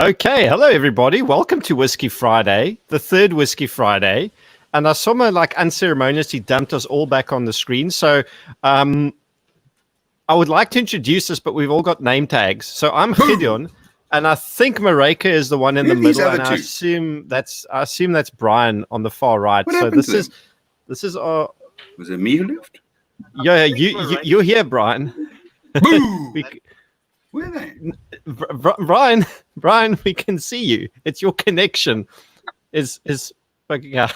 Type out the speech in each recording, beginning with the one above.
Okay, hello everybody. Welcome to Whisky Friday, the third Whisky Friday. And I somehow unceremoniously dumped us all back on the screen. So I would like to introduce us, but we've all got name tags. So I'm Gideon, and I think Maryke is the one in the middle, and I assume that's Bryan on the far right. What so this is our. Was it me who left? Yeah, you're here, Bryan. Where are they? Bryan, we can see you. It's your connection. Is fucking out.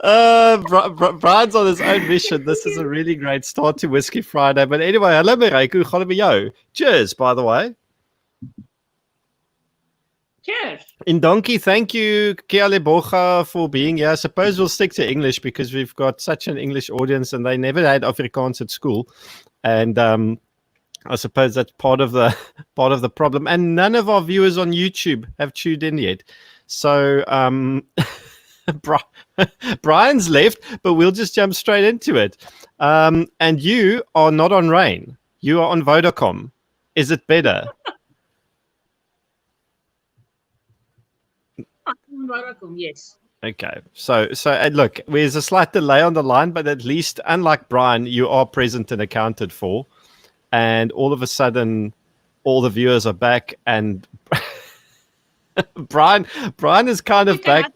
Bryan's on his own mission. This is a really great start to Whisky Friday. But anyway, hello Maryke, hoe gaan dit met jou? Cheers, by the way. Cheers. In donkey, thank you, Kia Leboga, for being here. I suppose we'll stick to English because we've got such an English audience and they never had Afrikaans at school. And I suppose that's part of the problem. And none of our viewers on YouTube have tuned in yet. So Bryan's left, but we'll just jump straight into it. And you are not on Rain. You are on Vodacom. Is it better? Vodacom, yes. Okay, so look, there's a slight delay on the line, but at least, unlike Bryan, you are present and accounted for, and all of a sudden, all the viewers are back, and Bryan is kind of back.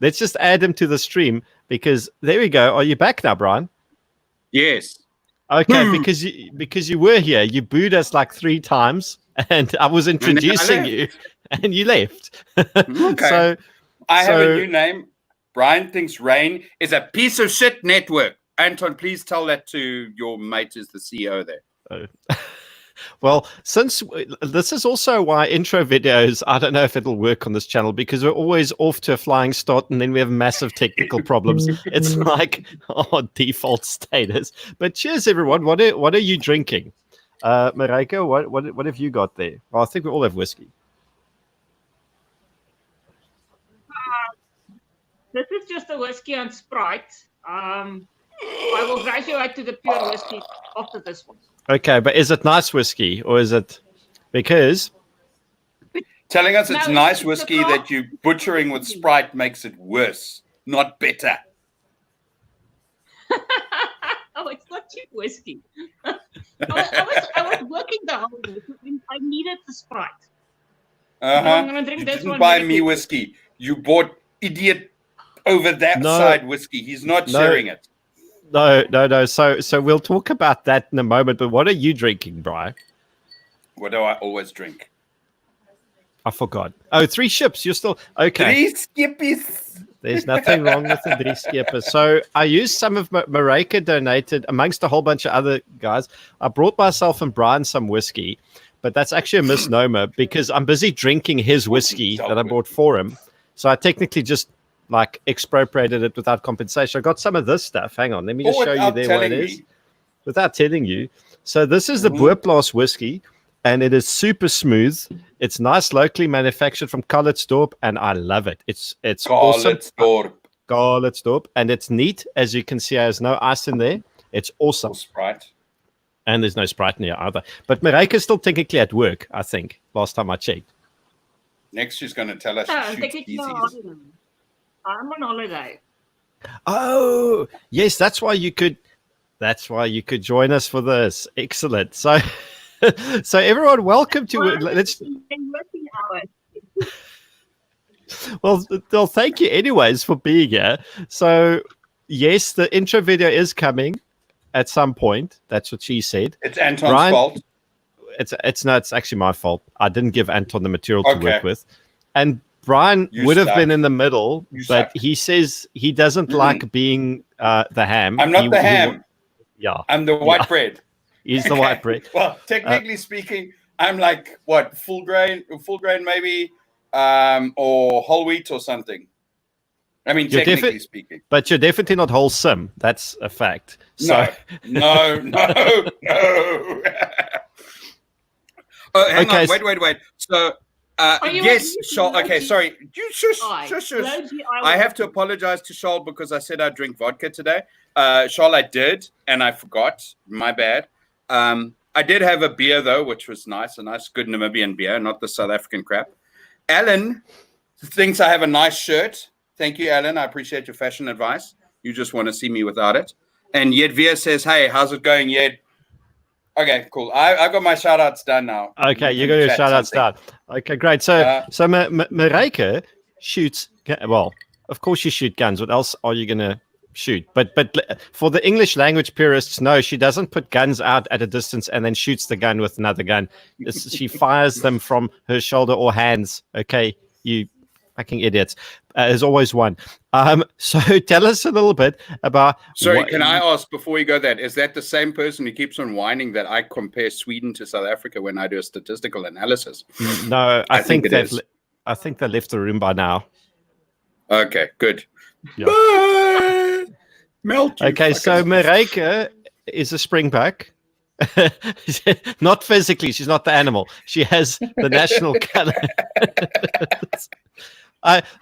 Let's just add him to the stream because there we go. Are you back now, Bryan? Yes. Okay, because you were here, you booed us like 3 times, and I was introducing you. And you left. Okay. So I have a new name. Bryan thinks Rain is a piece of shit network. Anton, please tell that to your mate who's the CEO there. Well, since this is also why intro videos, I don't know if it'll work on this channel because we're always off to a flying start and then we have massive technical problems. It's like default status. But cheers, everyone. What are you drinking? Maryke, what have you got there? Well, I think we all have whiskey. This is just a whiskey and Sprite. I will graduate to the pure whiskey after this one. Okay, but is it nice whiskey or is it because telling us it's nice whiskey that you butchering with Sprite makes it worse, not better? Oh, it's not cheap whiskey. I was working the whole day. I needed the Sprite. I'm gonna drink this one. Buy me whiskey. You bought idiot over that side whiskey. He's not sharing it. No. So we'll talk about that in a moment. But what are you drinking, Bryan? What do I always drink? I forgot. Oh, 3 ships. You're still okay. 3 skippies. There's nothing wrong with the 3 skippers. So I used some of Maryke donated amongst a whole bunch of other guys. I brought myself and Bryan some whiskey, but that's actually a misnomer because I'm busy drinking his whiskey that I bought for him. So I technically just expropriated it without compensation. I got some of this stuff. Hang on, let me just show you there what it is. Without telling you. So this is the Boerplaas whiskey, and it is super smooth. It's nice, locally manufactured from Calitzdorp, and I love it. It's awesome. Calitzdorp, and it's neat. As you can see, there's no ice in there. It's awesome. Sprite. And there's no Sprite in here either. But Maryke is still technically at work, I think, last time I checked. Next, she's going to tell us I'm on holiday. Oh, yes, that's why you could join us for this. Excellent. So everyone, welcome to Well, thank you anyways for being here. So, yes, the intro video is coming at some point. That's what she said. It's Anton's fault. It's actually my fault. I didn't give Anton the material to work with. And Bryan would have been in the middle, but he says he doesn't like being the ham. I'm not the ham. Yeah. I'm the white bread. He's the white bread. Well, technically speaking, I'm like, what, full grain maybe, or whole wheat or something. I mean, technically speaking. But you're definitely not wholesome. That's a fact. No. Oh, hang on. Wait. So, yes, Charles. Okay, sorry. You shush. I have to apologize to Charles because I said I'd drink vodka today. Charles, I did, and I forgot. My bad. I did have a beer though, which was nice, a nice good Namibian beer, not the South African crap. Alan thinks I have a nice shirt. Thank you, Alan. I appreciate your fashion advice. You just want to see me without it. And Yedvia says, hey, how's it going, Yed? Okay, cool. I've got my shout-outs done now. Okay, you got your shout-outs done. Okay, great. So Maryke shoots, well, of course you shoot guns. What else are you going to shoot? But for the English language purists, no, she doesn't put guns out at a distance and then shoots the gun with another gun. She fires them from her shoulder or hands. Okay, you fucking idiots. There's always one. So tell us a little bit about... Sorry, can I ask, before you go that, is that the same person who keeps on whining that I compare Sweden to South Africa when I do a statistical analysis? No, I think they left the room by now. Okay, good. Yeah. Bye! Melt you, okay, so Maryke is a springbuck. Not physically, she's not the animal. She has the national color.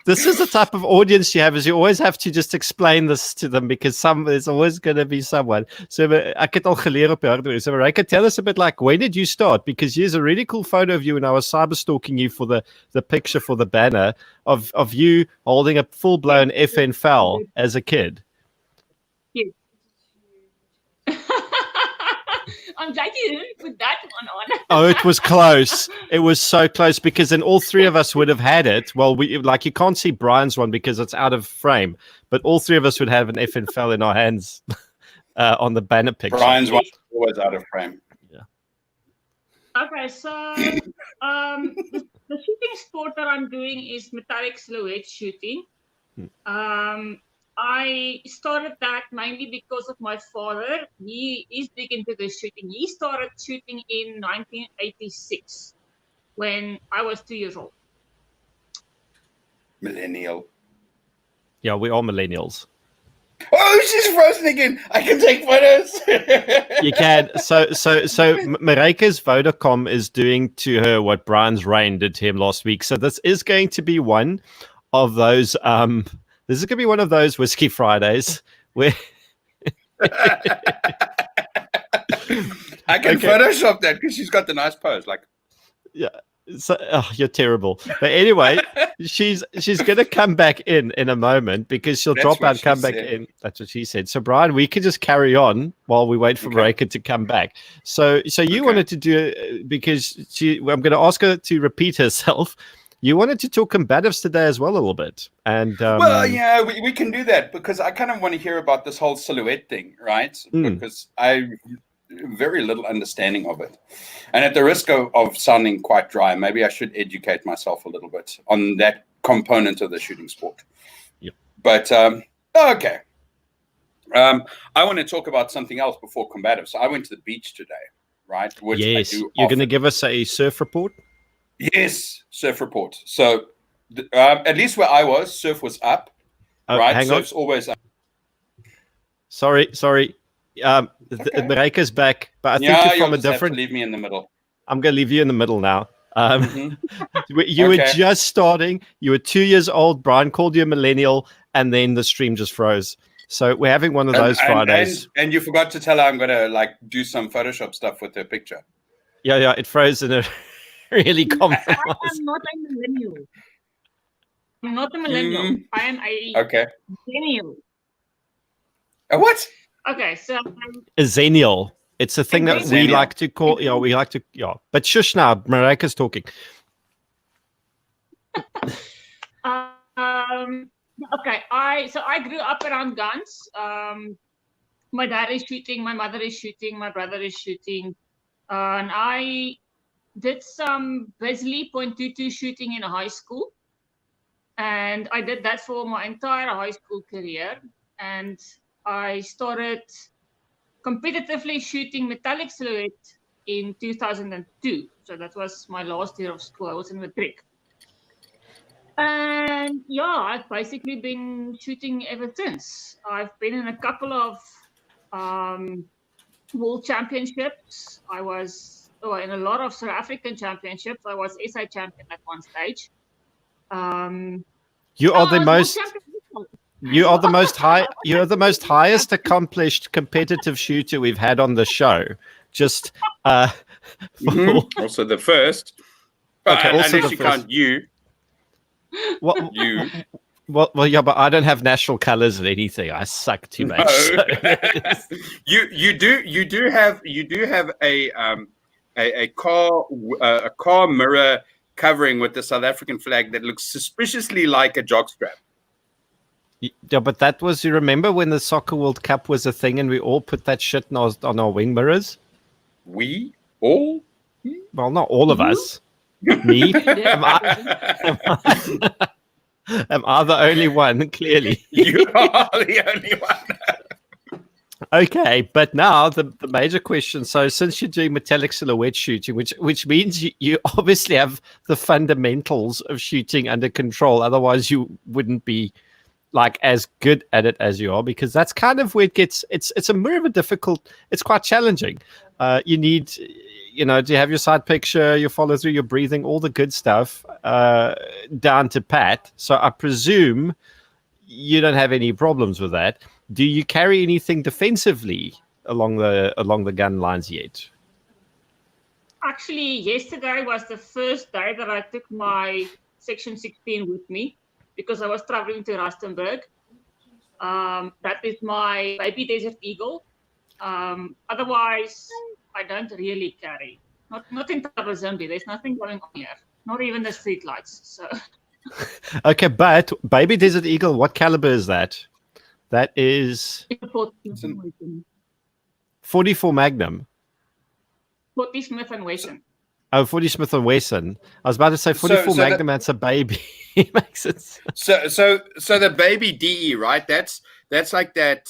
This is the type of audience you have, is you always have to just explain this to them because there's always going to be someone. So ek het al geleer op hardware. So Maryke, tell us a bit like, when did you start? Because here's a really cool photo of you when I was cyber stalking you for the picture for the banner of you holding a full-blown FN fowl as a kid. Yes. I'm glad you didn't put that one on. Oh, it was close. It was so close because then all three of us would have had it. Well, you can't see Brian's one because it's out of frame, but all three of us would have an FN fell in our hands on the banner picture. Brian's one was out of frame. Yeah. Okay, so the shooting sport that I'm doing is metallic silhouette shooting. I started that mainly because of my father. He is big into the shooting. He started shooting in 1986 when I was 2 years old. Millennial. Yeah, we're all millennials. Oh, she's frozen again. I can take photos. You can. So Maryke's Vodacom is doing to her what Brian's rain did to him last week. So this is going to be one of those... This is going to be one of those Whisky Fridays where... I can Photoshop that because she's got the nice pose. Like, yeah, so, you're terrible. But anyway, she's going to come back in a moment because she'll drop out and come back in. That's what she said. So, Brian, we can just carry on while we wait for Maryke to come back. So you wanted to do, because I'm going to ask her to repeat herself. You wanted to talk combatives today as well a little bit. And well, yeah, we can do that because I kind of want to hear about this whole silhouette thing, right? Because I very little understanding of it. And at the risk of sounding quite dry, maybe I should educate myself a little bit on that component of the shooting sport. Yep. But, okay. I want to talk about something else before combatives. So I went to the beach today, right? Which yes, you're going to give us a surf report? Yes, surf report. So at least where I was, surf was up, right? Hang Surf's on. always up. Sorry. Maryke's back, but I think you're from a different... leave me in the middle. I'm going to leave you in the middle now. You were just starting. You were 2 years old. Brian called you a millennial, and then the stream just froze. So we're having one of those Fridays. And you forgot to tell her I'm going to do some Photoshop stuff with her picture. Yeah, it froze in a really compromised. I'm not a millennial. I'm not a millennial. I am a millennial. A what? Okay, so a zennial. It's a thing that we like to call. But shush now, Maryke's talking. Okay, I grew up around guns. My dad is shooting, my mother is shooting, my brother is shooting, and I did some Bisley .22 shooting in high school, and I did that for my entire high school career. And I started competitively shooting metallic silhouette in 2002. So that was my last year of school. I was in Maryke. And yeah, I've basically been shooting ever since. I've been in a couple of world championships. I was in a lot of South African championships. I was SA champion at one stage. You are the most highest accomplished competitive shooter we've had on the show. just Also the first. Okay, also unless the you first. count you. What, You. well, yeah, but I don't have national colors or anything. I suck too much. No. So- you do have a car mirror covering with the South African flag that looks suspiciously like a jockstrap. Yeah, but that was, you remember when the Soccer World Cup was a thing and we all put that shit on our wing mirrors? We all. Well, not all of us. Me? Am I the only one? Clearly. You are the only one. Okay, but now the major question. So since you're doing metallic silhouette shooting, which means you obviously have the fundamentals of shooting under control. Otherwise, you wouldn't be like as good at it as you are, because that's kind of where it gets. It's a more of a difficult. It's quite challenging. You need, to have your side picture, your follow through, your breathing, all the good stuff down to pat. So I presume you don't have any problems with that. Do you carry anything defensively along the gun lines yet? Actually, yesterday was the first day that I took my Section 16 with me because I was traveling to Rustenburg. That is my baby Desert Eagle. Otherwise, I don't really carry. Not in Tabazimbi. There's nothing going on here. Not even the street lights. So. Okay, but baby Desert Eagle, what caliber is that? That is 44 Magnum. 40 Smith & Wesson. Oh, 40 Smith & Wesson. I was about to say 44 Magnum. That's a baby. It makes sense. So the baby DE, right? That's like that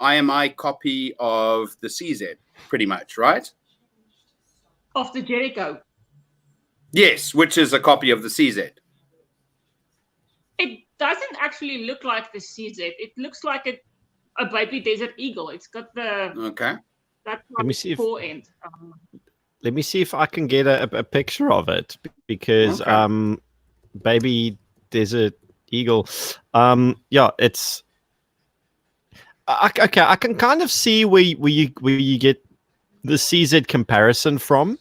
IMI copy of the CZ, pretty much, right? Of the Jericho. Yes, which is a copy of the CZ. It doesn't actually look like the CZ. It looks like a baby Desert Eagle. It's got the that Let me see if forend. Let me see if I can get a picture of it, because baby Desert Eagle, it's okay. I can kind of see where you get the CZ comparison from,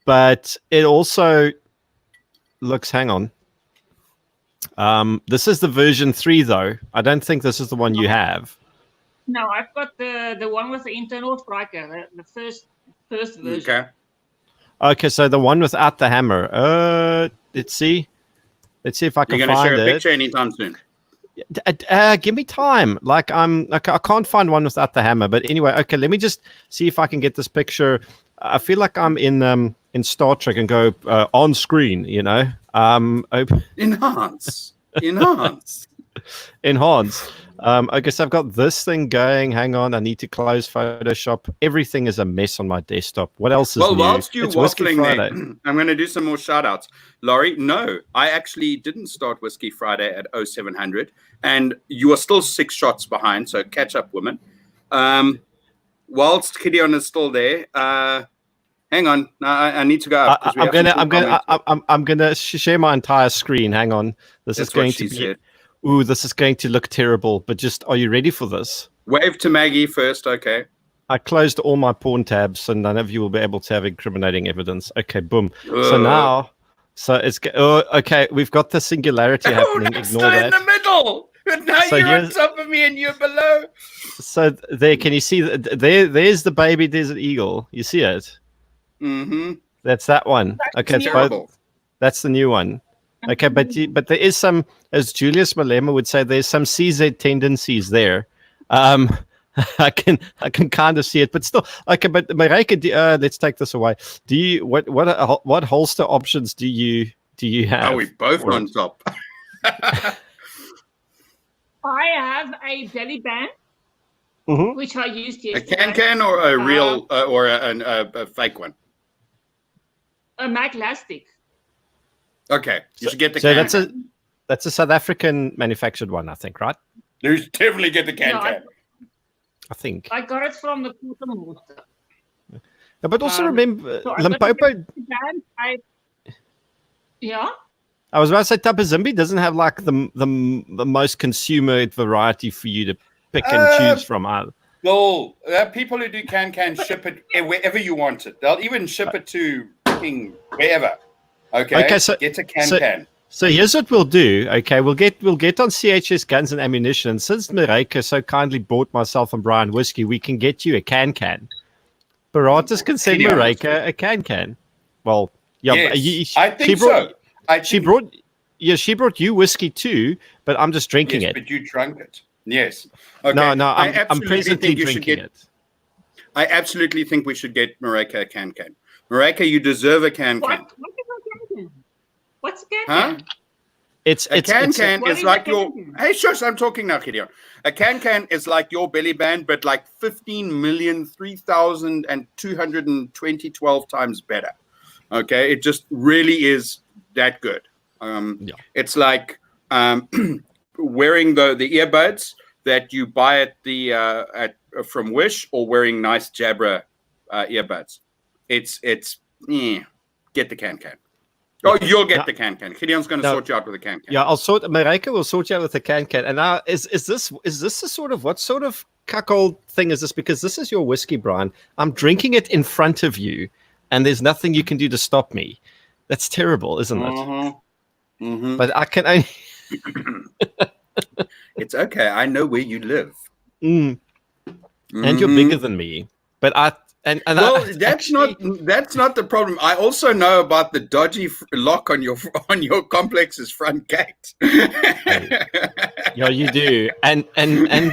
but it also looks. Hang on. This is the version 3, though. I don't think this is the one you have. No, I've got the one with the internal striker, the first version. Okay, so the one without the hammer. Let's see if I can find it. You're going to share a picture anytime soon. Give me time. I can't find one without the hammer. But anyway, okay, let me just see if I can get this picture. I feel like I'm in Star Trek and go on screen. Enhance. Okay, so I've got this thing going. Hang on, I need to close Photoshop. Everything is a mess on my desktop. What else is new? Whilst you're waffling there, Friday. I'm going to do some more shout outs. Laurie, no, I actually didn't start Whisky Friday at 0700, and you are still 6 shots behind, so catch up, woman. Whilst Gideon is still there, hang on, I need to go up. I'm gonna share my entire screen. Hang on, this is going to look terrible. But just, are you ready for this? Wave to Maggie first, okay. I closed all my porn tabs, so none of you will be able to have incriminating evidence. Okay, boom. So it's okay. We've got the singularity happening. Ignore that. In the middle. Now so you're on top of me and you're below. So there, can you see there's the baby Desert Eagle. You see it? Mm-hmm. That's that one. Okay, that's the new one. Okay, but there is some, as Julius Malema would say, there's some CZ tendencies there. I can kind of see it, but still. Okay, but Maryke, let's take this away. Do you what holster options do you have? Are we both on top? I have a belly band, which I used yesterday. A can or a real or a fake one? A Maglastic. Okay, you should get the can. So that's a South African manufactured one, I think, right? You should definitely get the can. I think I got it from the quartermaster. Yeah, but also remember, Limpopo. I was about to say Tabazimbi doesn't have like the most consumer variety for you to pick and choose from. There are people who do can ship it wherever you want it. They'll even ship it to fucking wherever. Okay, so get a can. So here's what we'll do. Okay, we'll get on CHS Guns and Ammunition. And since Maryke so kindly bought myself and Bryan whiskey, we can get you a can. Baratas can send Maryke a can. Well, yeah, yes, I think so. She brought you whiskey too, but I'm just drinking it. But you drank it. Yes. Okay. No, I'm presently drinking it. I absolutely think we should get Maryke a can. Maryke, you deserve a can. What's a can? Huh? It's a can is like your. Hey, shush! I'm talking now, Gideon. A can is like your belly band, but like 15,003,212 times better. Okay, it just really is that good. It's like wearing the earbuds that you buy at the from Wish, or wearing nice Jabra earbuds. It's get the can. Oh, you'll get the can. Gideon's going to sort you out with a can. Yeah, Maryke will sort you out with a can. And now, is this the sort of, what sort of cuckold thing is this? Because this is your whiskey, Bryan. I'm drinking it in front of you, and there's nothing you can do to stop me. That's terrible, isn't it? Mm-hmm. But I can only. It's okay. I know where you live. And you're bigger than me. But that's not the problem. I also know about the dodgy lock on your complex's front gate. Yeah, you do, and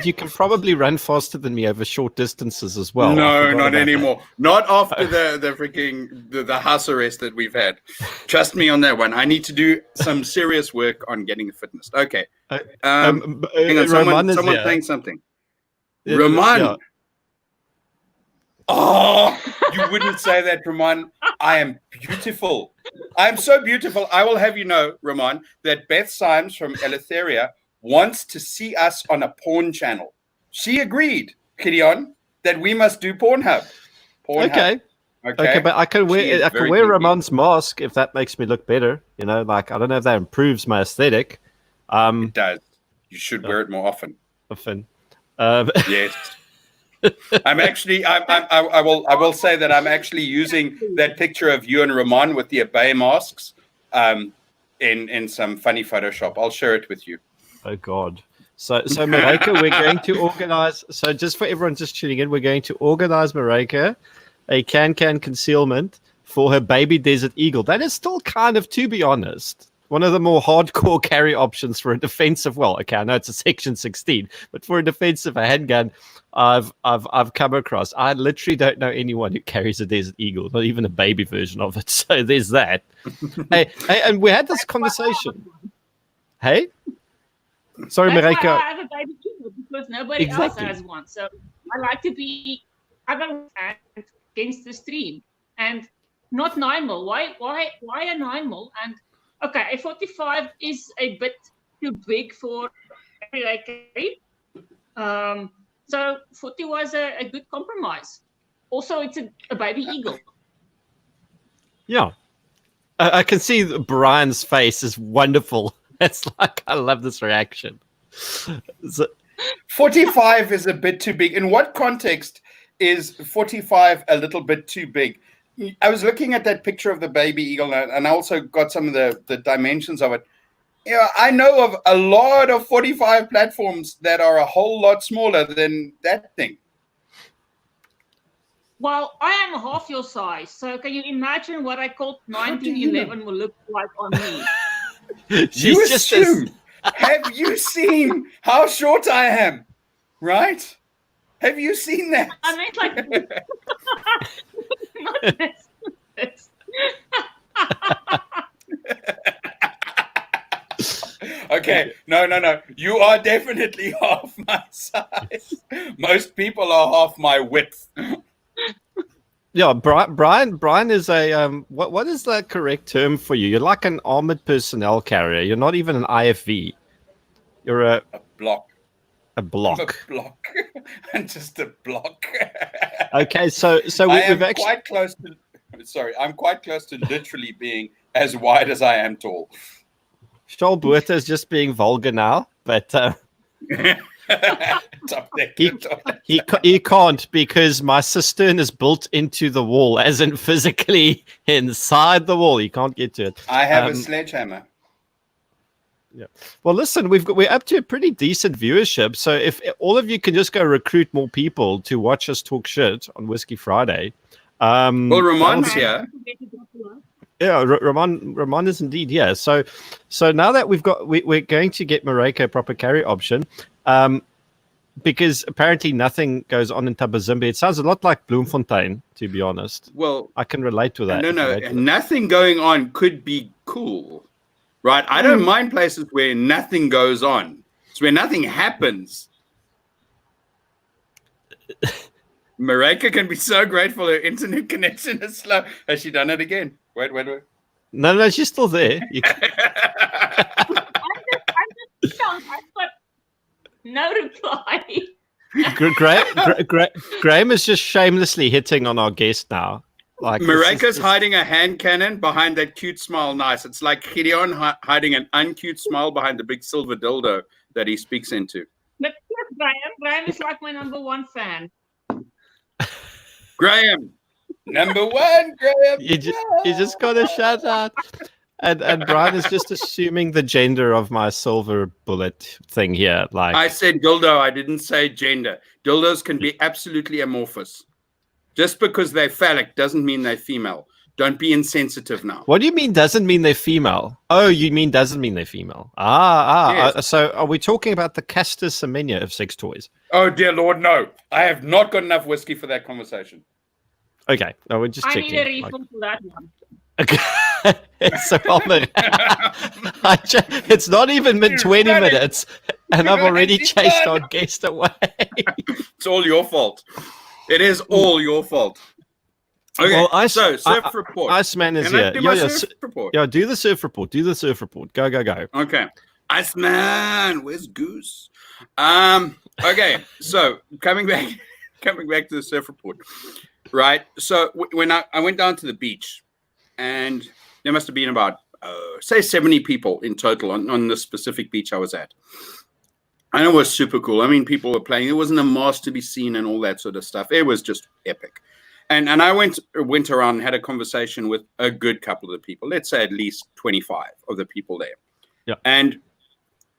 you can probably run faster than me over short distances as well. No, not anymore. Not after the freaking the house arrest that we've had. Trust me on that one. I need to do some serious work on getting the fitness. Okay. Hang on, someone saying something. Roman. Yeah. Oh, you wouldn't say that, Roman. I am beautiful. I am so beautiful. I will have you know, Roman, that Beth Symes from Eleutheria wants to see us on a porn channel. She agreed, Gideon, that we must do Pornhub. Okay, but I can wear Ramon's mask if that makes me look better. You know, like, I don't know if that improves my aesthetic. It does. You should wear it more often. Yes. I'm actually. I will say that I'm actually using that picture of you and Roman with the Obey masks, in some funny Photoshop. I'll share it with you. Oh God! So Maryke, we're going to organize. So just for everyone just tuning in, we're going to organize Maryke a can concealment for her baby Desert Eagle. That is still kind of, to be honest, one of the more hardcore carry options for a defensive. Well, okay, I know it's a Section 16, but for a defensive handgun, I've come across. I literally don't know anyone who carries a Desert Eagle, not even a baby version of it. So there's that. hey, and we had this conversation. Hey, sorry, Maryke. I have a baby Eagle because nobody else has one. So I like to be. I got against the stream and not 9mm. Why a 9mm? And okay, a 45 is a bit too big for everyday carry. So 40 was a good compromise. Also, it's a baby Eagle. Yeah. I can see Bryan's face is wonderful. It's like, I love this reaction. 45 is a bit too big. In what context is 45 a little bit too big? I was looking at that picture of the baby Eagle, and I also got some of the dimensions of it. Yeah, I know of a lot of 45 platforms that are a whole lot smaller than that thing. Well, I am half your size, so can you imagine what I called 1911 will look like on me? You assume. Have you seen how short I am? Right? Have you seen that? I mean, like, not this. Okay, no. You are definitely half my size. Most people are half my width. Yeah, Bryan is a what is the correct term for you? You're like an armored personnel carrier. You're not even an IFV. You're a block. A block. I'm a block. I'm just a block. Okay, so we've actually quite close to. Sorry, I'm quite close to literally being as wide as I am tall. Charles Buerta is just being vulgar now, but Top deck. He can't because my cistern is built into the wall, as in physically inside the wall. He can't get to it. I have a sledgehammer. Yeah. Well, listen, we're up to a pretty decent viewership. So if all of you can just go recruit more people to watch us talk shit on Whisky Friday. Well, Ramon's here. Yeah, Ramon is indeed here. So now that we're going to get Maryke a proper carry option, because apparently nothing goes on in Tabazimbi. It sounds a lot like Bloemfontein, to be honest. Well, I can relate to that. No, nothing going on could be cool, right? I don't mind places where nothing goes on. It's where nothing happens. Maryke can be so grateful her internet connection is slow. Has she done it again? Wait. No, she's still there. I'm just shocked. I've got no reply. Graham is just shamelessly hitting on our guest now. Like Maryke's hiding a hand cannon behind that cute smile. Nice. It's like Gideon hiding an uncute smile behind the big silver dildo that he speaks into. But yes, Graham is like my number one fan. Graham, number one, Graham. You just got to shout out. And Bryan is just assuming the gender of my silver bullet thing here. Like I said dildo, I didn't say gender. Dildos can be absolutely amorphous. Just because they're phallic doesn't mean they're female. Don't be insensitive now. What do you mean doesn't mean they're female? Oh, you mean doesn't mean they're female. Yes. So are we talking about the Castor Semenya of sex toys? Oh, dear Lord, no. I have not got enough whiskey for that conversation. Okay. No, we're just checking. I need a refill for that one. Okay. So it's not even been 20 minutes, and I've already chased our guest away. It's all your fault. It is all your fault. Okay, well, surf report. Iceman is here. Do the surf report. Do the surf report. Go. Okay. Iceman, where's Goose? Okay, so coming back to the surf report. Right. So when I went down to the beach, and there must have been about, say 70 people in total on the specific beach I was at. And it was super cool. I mean, people were playing. There wasn't a mast to be seen and all that sort of stuff. It was just epic. And I went around and had a conversation with a good couple of the people. Let's say at least 25 of the people there. Yeah. And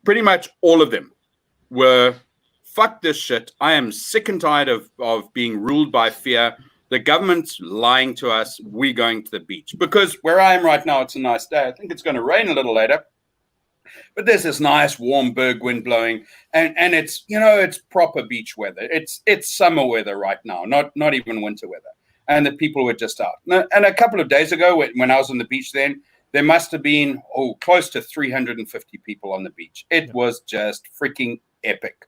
pretty much all of them were, fuck this shit. I am sick and tired of being ruled by fear. The government's lying to us. We're going to the beach. Because where I am right now, it's a nice day. I think it's going to rain a little later. But there's this nice warm berg wind blowing. And it's, it's proper beach weather. It's summer weather right now, not even winter weather. And the people were just out. And a couple of days ago, when I was on the beach then, there must have been, close to 350 people on the beach. It was just freaking epic.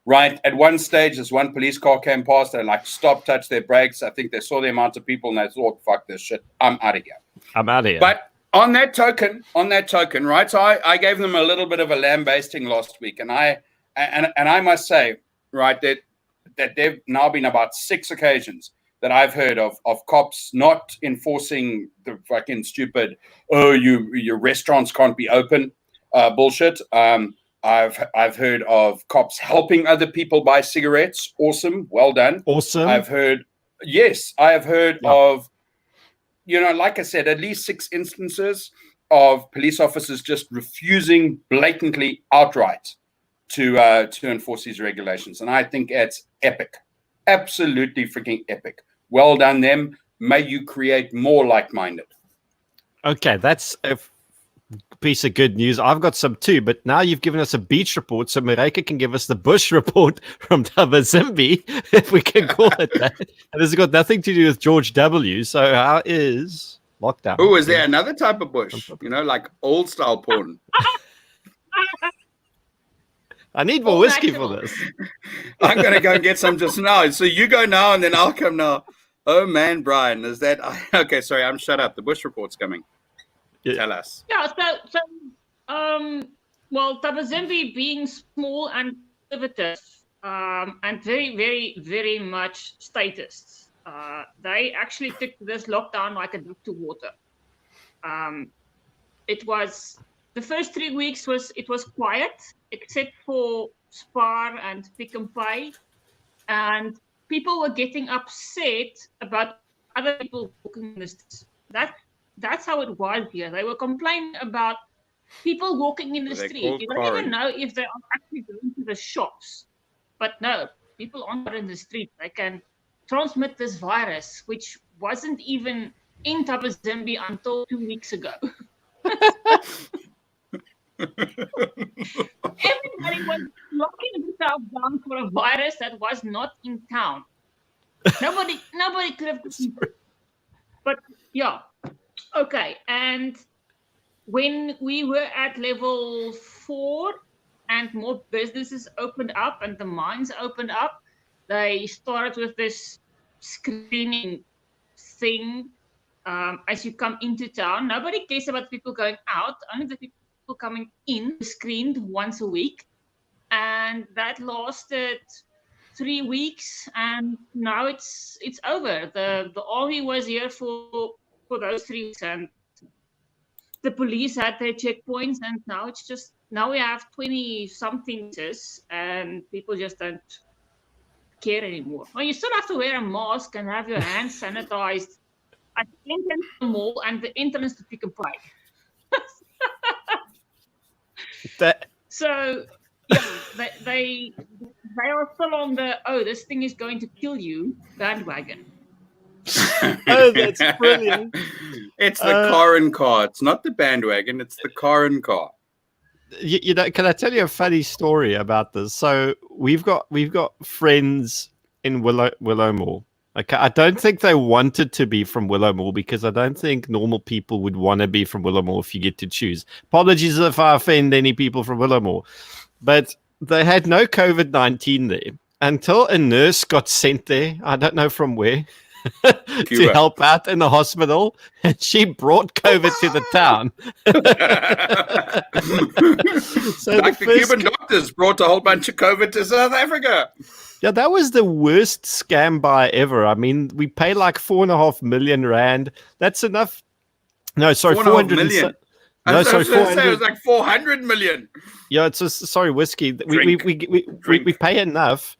Right. At one stage, this one police car came past. They stopped, touched their brakes. I think they saw the amount of people and they thought, fuck this shit. I'm out of here. But on that token, right? So I gave them a little bit of a lambasting last week. And I must say, right, that there've now been about 6 occasions that I've heard of cops not enforcing the fucking stupid, your restaurants can't be open bullshit. I've heard of cops helping other people buy cigarettes. Awesome. Well done. Awesome. I have heard of, like I said, at least 6 instances of police officers just refusing blatantly outright to enforce these regulations. And I think it's epic. Absolutely freaking epic. Well done them. May you create more like-minded. Okay, that's a piece of good news. I've got some too, but now you've given us a beach report, so Maryke can give us the bush report from Tabazimbi, if we can call it that. And this has got nothing to do with George W. So how is lockdown? Oh, is there another type of bush? Like old style porn? I need more whiskey for this. I'm going to go and get some just now. So you go now and then I'll come now. Oh man, Bryan, is that... Okay, sorry, I'm shut up. The bush report's coming. Yeah. Tell us. Yeah, well, Tabazimbi being small and conservative and very, very, very much statists, they actually took this lockdown like a duck to water. It was the first 3 weeks it was quiet, except for Spar and Pick and Pay, and people were getting upset about other people walking in the streets. That's how it was here. They were complaining about people walking in the street. You don't even know if they are actually going to the shops. But no, people aren't in the street. They can transmit this virus, which wasn't even in Tabazimbi until 2 weeks ago. Everybody was locking themselves down for a virus that was not in town. Nobody could have. But yeah, okay. And when we were at level 4 and more businesses opened up and the mines opened up, they started with this screening thing as you come into town. Nobody cares about people going out, only the people coming in screened once a week. And that lasted 3 weeks, and now it's over. The army was here for those 3 weeks, and the police had their checkpoints, and now we have 20 something, and people just don't care anymore. Well, you still have to wear a mask and have your hands sanitized at the entrance to the mall and the entrance to Pick and Pay. So yeah, they are still on the this thing is going to kill you bandwagon. Oh, that's brilliant. It's the car and car. It's not the bandwagon. It's the car and car. You know, can I tell you a funny story about this? So we've got friends in Willowmore. Okay, I don't think they wanted to be from Willowmore because I don't think normal people would want to be from Willowmore if you get to choose. Apologies if I offend any people from Willowmore, but they had no COVID-19 there until a nurse got sent there. I don't know from where. To help out in the hospital, and she brought COVID to the town. So like the Cuban doctors brought a whole bunch of COVID to South Africa. Yeah, that was the worst scam buy ever. I mean, we pay like 4.5 million rand. That's enough. No, sorry, 400 million. No, sorry, 400. It was like 400 million. Yeah, it's just, sorry, whiskey. We pay enough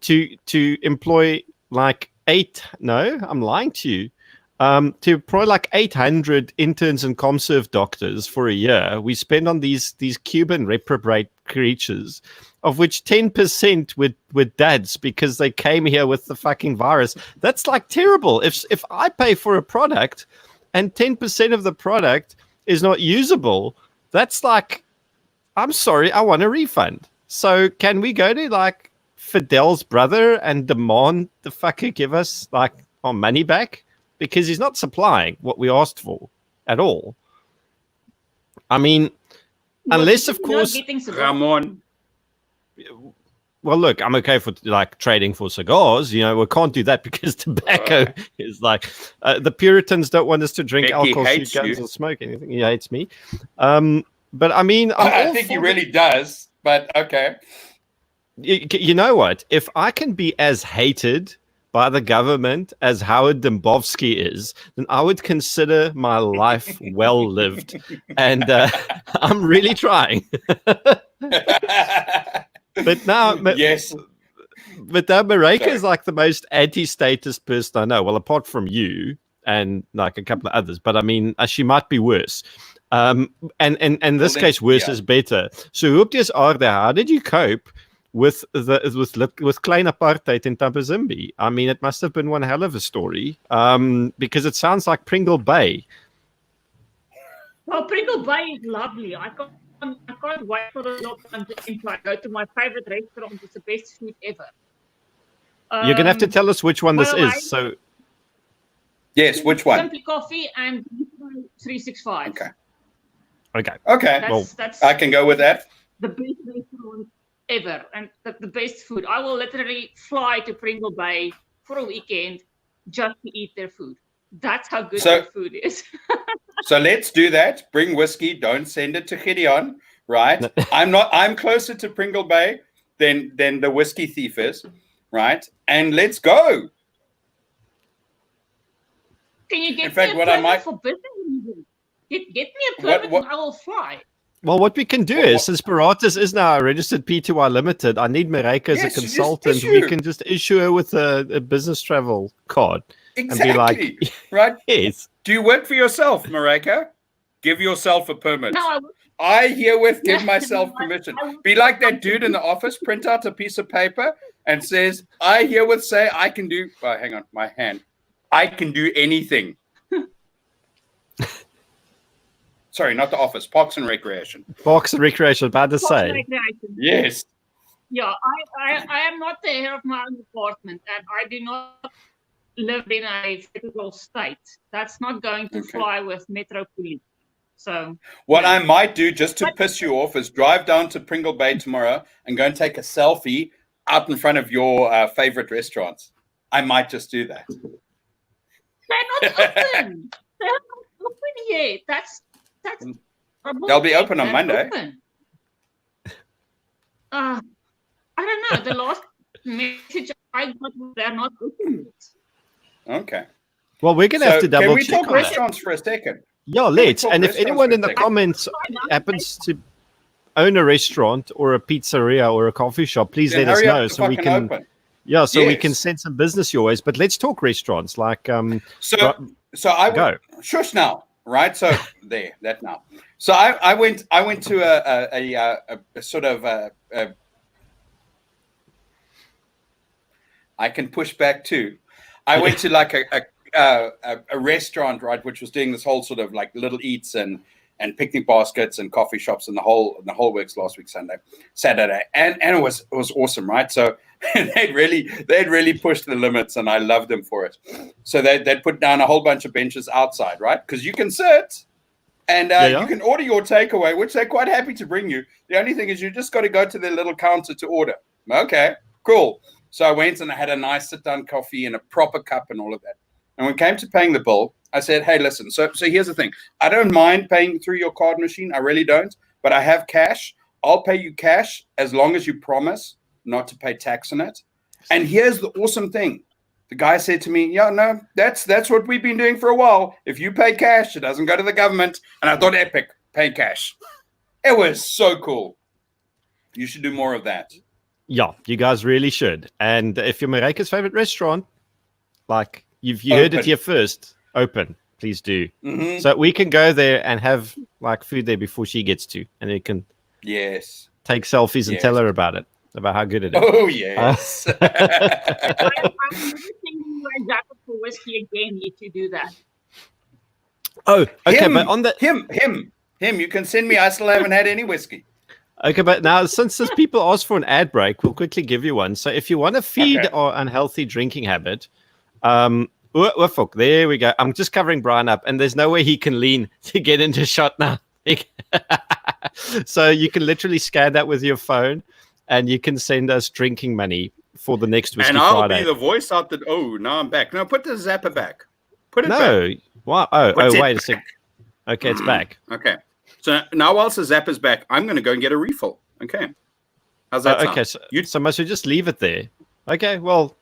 to employ like I'm lying to you. To employ like 800 interns and ComServe doctors for a year. We spend on these Cuban reprobate creatures, of which 10% were dads because they came here with the fucking virus. That's like terrible. If I pay for a product and 10% of the product is not usable, that's like, I'm sorry, I want a refund. So can we go to like Fidel's brother and demand the fucker give us like our money back? Because he's not supplying what we asked for at all. I mean, unless of course Ramon. Well, look, I'm okay for like trading for cigars. You know, we can't do that because tobacco is like the Puritans don't want us to drink alcohol, shoot guns, or smoke anything. He hates me. But I mean, I think he really does. But okay. You know what? If I can be as hated by the government as Howard Dembowski is, then I would consider my life well lived. And I'm really trying. But now, yes. But now Maryke is like the most anti-status person I know. Well, apart from you and like a couple of others. But I mean, she might be worse. And in this case, worse is better. So, Hoopties Aarde, how did you cope with Klein Apartheid in Tabazimbi? I mean, it must have been one hell of a story, because it sounds like Pringle Bay. Well, Pringle Bay is lovely. I can't wait for the lockdown to end. I go to my favorite restaurant. It's the best food ever. You're going to have to tell us which one this is. So, yes, which one? Simply Coffee and 365. Okay. That's I can go with that. The best restaurant ever, and the best food. I will literally fly to Pringle Bay for a weekend just to eat their food. That's how good their food is. So let's do that. Bring whiskey. Don't send it to Gideon, right? I'm closer to Pringle Bay than the whiskey thief is, right? And let's go. Can you get me a permit for business? Get me a permit and I will fly. Well, what we can do is, since Paratus is now a registered P2I Limited, I need Maryke as a consultant. We can just issue her with a business travel card. Exactly. And be like, right? Yes. Do you work for yourself, Maryke? Give yourself a permit. No, I herewith give myself permission. Be like that dude in the office, print out a piece of paper and says, I herewith say I can do, hang on, my hand. I can do anything. Sorry, not the office, Parks and Recreation. Parks and Recreation, bad to say. Yes. Yeah, I am not the head of my own department, and I do not live in a federal state. That's not going to fly with Metro Police. So what I might do just to piss you off is drive down to Pringle Bay tomorrow and go and take a selfie out in front of your favorite restaurants. I might just do that. They're not open. They're not open yet. That's they'll be open on Monday. Open. I don't know. The last message I got, they're not open yet. Okay. Well, we're going to have to double check. Can we talk restaurants for a second? Yeah, let's. And if anyone in the comments happens to own a restaurant or a pizzeria or a coffee shop, please let us know so we can. Open. Yeah, so we can send some business your ways. But let's talk restaurants. Like, so I go. Shush now. Right, so that now. So I went to a sort of I can push back too. I went to like a restaurant, right, which was doing this whole sort of like little eats and picnic baskets and coffee shops and the whole works last week Saturday, and it was awesome, right? So they'd really pushed the limits, and I loved them for it. So they'd put down a whole bunch of benches outside, right? Because you can sit and you can order your takeaway, which they're quite happy to bring you. The only thing is you just got to go to their little counter to order. Okay, cool. So I went and I had a nice sit-down coffee and a proper cup and all of that. And when it came to paying the bill, I said, hey, listen, so here's the thing. I don't mind paying through your card machine. I really don't. But I have cash. I'll pay you cash as long as you promise not to pay tax on it. And here's the awesome thing. The guy said to me, yeah, no, that's what we've been doing for a while. If you pay cash, it doesn't go to the government. And I thought, epic, pay cash. It was so cool. You should do more of that. Yeah, you guys really should. And if you're Maryke's favorite restaurant, like you heard it here first, open, please do. Mm-hmm. So we can go there and have like food there before she gets to, and it can take selfies and tell her about it, about how good it is. Oh yes. I'm never thinking my jacket for whiskey again if you do that. Oh, okay, but on the him, you can send me. I still haven't had any whiskey. Okay, but now since people ask for an ad break, we'll quickly give you one. So if you want to feed our unhealthy drinking habit, there we go. I'm just covering Bryan up, and there's no way he can lean to get into shot now. So you can literally scan that with your phone, and you can send us drinking money for the next Whisky Friday. And I'll be the voice out that. Oh, now I'm back. No, put the zapper back. Put it back. No, wow. Oh, wait a second. Okay, it's back. Okay. So now whilst the zapper's back, I'm going to go and get a refill. Okay. How's that sound? Okay, so must we just leave it there? Okay, well,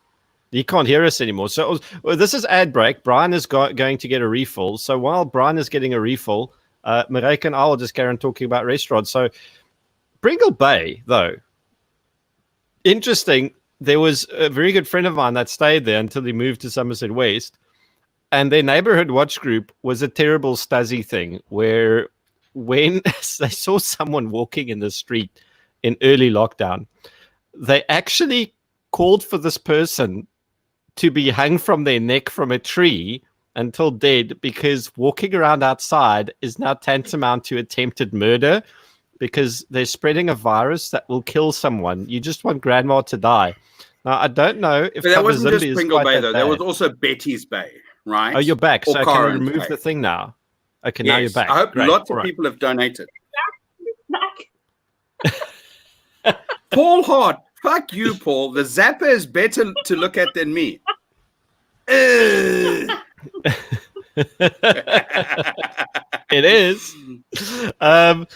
you can't hear us anymore. So this is ad break. Bryan is going to get a refill. So while Bryan is getting a refill, Maryke and I will just carry on talking about restaurants. So Pringle Bay, though, interesting. There was a very good friend of mine that stayed there until he moved to Somerset West. And their neighborhood watch group was a terrible Stasi thing where when they saw someone walking in the street in early lockdown, they actually called for this person to be hung from their neck from a tree until dead, because walking around outside is now tantamount to attempted murder because they're spreading a virus that will kill someone. You just want grandma to die. Now, I don't know if that wasn't just Pringle Bay, though. There was also Betty's Bay, right? Oh, you're back. So I can remove the thing now. Okay, now you're back. I hope lots of people have donated. Paul Hart, fuck you, Paul. The zapper is better to look at than me. It is, but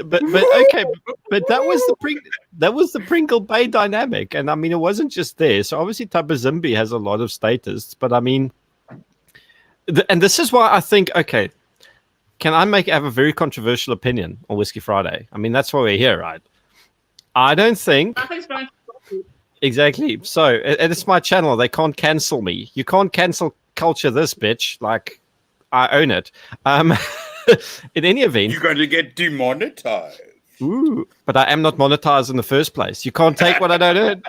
okay, but that was the Pringle Bay dynamic, and I mean it wasn't just there. So obviously Tabazimbi has a lot of status, but I mean, and this is why I think can I have a very controversial opinion on Whisky Friday? I mean, that's why we're here, right? I don't think Nothing's going to exactly. So it's my channel. They can't cancel me. You can't cancel culture this bitch. Like, I own it. In any event, You're going to get demonetized. ooh, but I am not monetized in the first place. You can't take what I don't earn.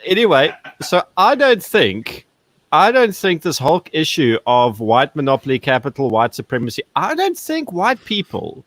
Anyway, so I don't think this whole issue of white monopoly capital, white supremacy, I don't think white people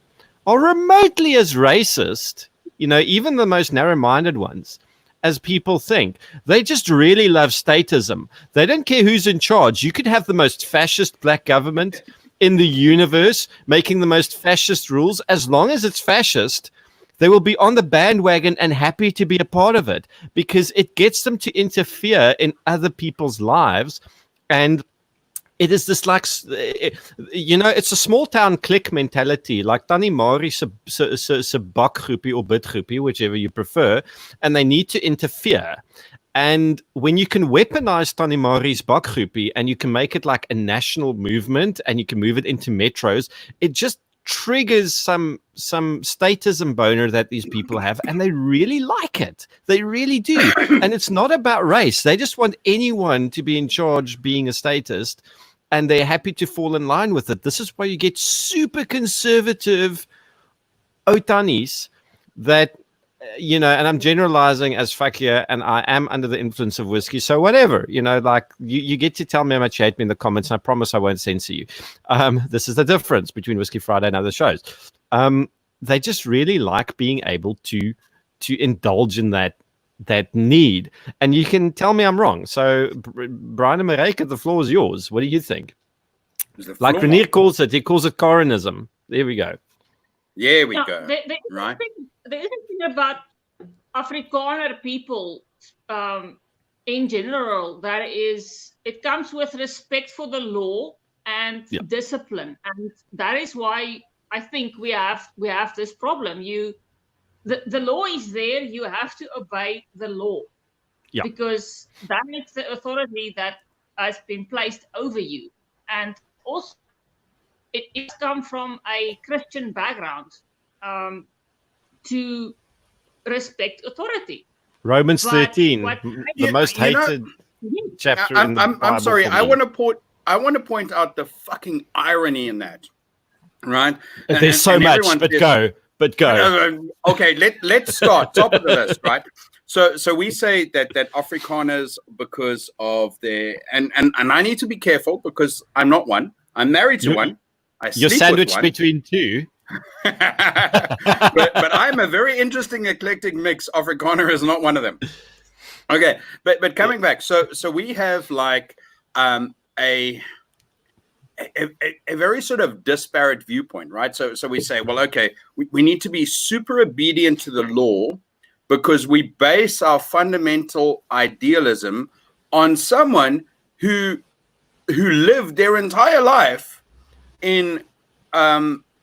are remotely as racist, even the most narrow-minded ones, as people think. They just really love statism. They don't care who's in charge. You could have the most fascist black government in the universe making the most fascist rules. As long as it's fascist, they will be on the bandwagon and happy to be a part of it because it gets them to interfere in other people's lives. And it is this like, it's a small town clique mentality, like Tannie Marie se bakgroepie or bidgroepie, whichever you prefer, and they need to interfere. And when you can weaponize Tannie Marie's bakgroepie and you can make it like a national movement and you can move it into metros, it just triggers some statism boner that these people have, and they really like it. They really do. And it's not about race. They just want anyone to be in charge being a statist, and they're happy to fall in line with it. This is why you get super conservative Otanis that, and I'm generalizing as fuck here, and I am under the influence of whiskey. So whatever, like you get to tell me how much you hate me in the comments, and I promise I won't censor you. This is the difference between Whisky Friday and other shows. They just really like being able to indulge in that need. And you can tell me I'm wrong. So Bryan and Maryke, the floor is yours. What do you think? Like Renier calls it, he calls it Korenism. There we go. There we go. Right. There is a thing about Afrikaner people in general that is, it comes with respect for the law and discipline, and that is why I think we have this problem. The law is there. You have to obey the law, because that is the authority that has been placed over you, and also it comes from a Christian background. To respect authority. Romans 13, the most hated chapter in the Bible. I'm sorry. I want to point out the fucking irony in that, right? There's so much, but go. Okay, let's start top of the list, right? So we say that Afrikaners, because of their and I need to be careful because I'm not one. I'm married to one. You're sandwiched between two. but I'm a very interesting eclectic mix. Afrikaner is not one of them. Okay, but coming back, so we have like a very sort of disparate viewpoint, right? So we say, well, okay, we need to be super obedient to the law because we base our fundamental idealism on someone who lived their entire life in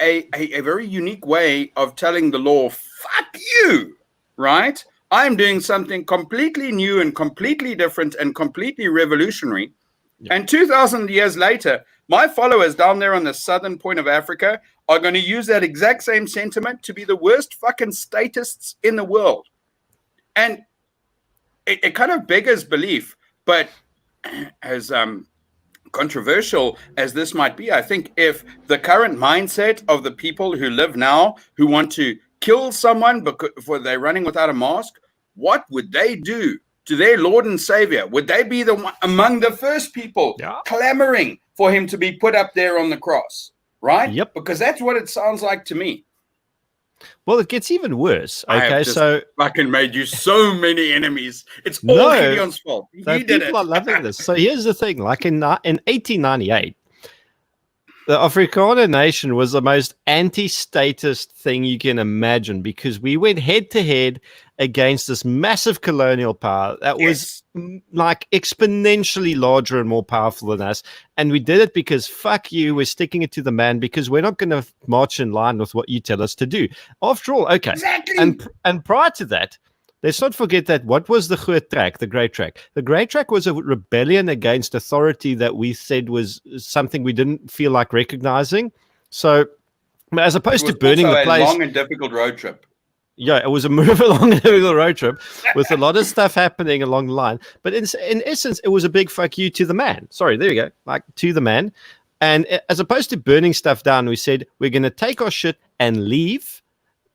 a very unique way of telling the law, fuck you, right? I'm doing something completely new and completely different and completely revolutionary. Yeah. And 2,000 years later, my followers down there on the southern point of Africa are going to use that exact same sentiment to be the worst fucking statists in the world. And it kind of beggars belief, but as controversial as this might be, I think if the current mindset of the people who live now, who want to kill someone because they're running without a mask, what would they do to their Lord and Savior? Would they be among the first people clamoring for him to be put up there on the cross? Right? Yep. Because that's what it sounds like to me. Well, it gets even worse. Okay, I have just fucking made you so many enemies. It's all Gideon's fault. He did it. People are loving this. So here's the thing: like in 1898, the Afrikaner nation was the most anti-statist thing you can imagine because we went head to head against this massive colonial power that was like exponentially larger and more powerful than us. And we did it because fuck you, we're sticking it to the man because we're not going to march in line with what you tell us to do. After all, okay. Exactly. And prior to that, let's not forget that what was the Great Tract? The Great Tract. The Great Tract was a rebellion against authority that we said was something we didn't feel like recognizing. So, as opposed to burning the place, a long and difficult road trip. Yeah, it was a move along a road trip with a lot of stuff happening along the line. But in essence, it was a big fuck you to the man. Sorry, there you go. Like, to the man. And as opposed to burning stuff down, we said, we're going to take our shit and leave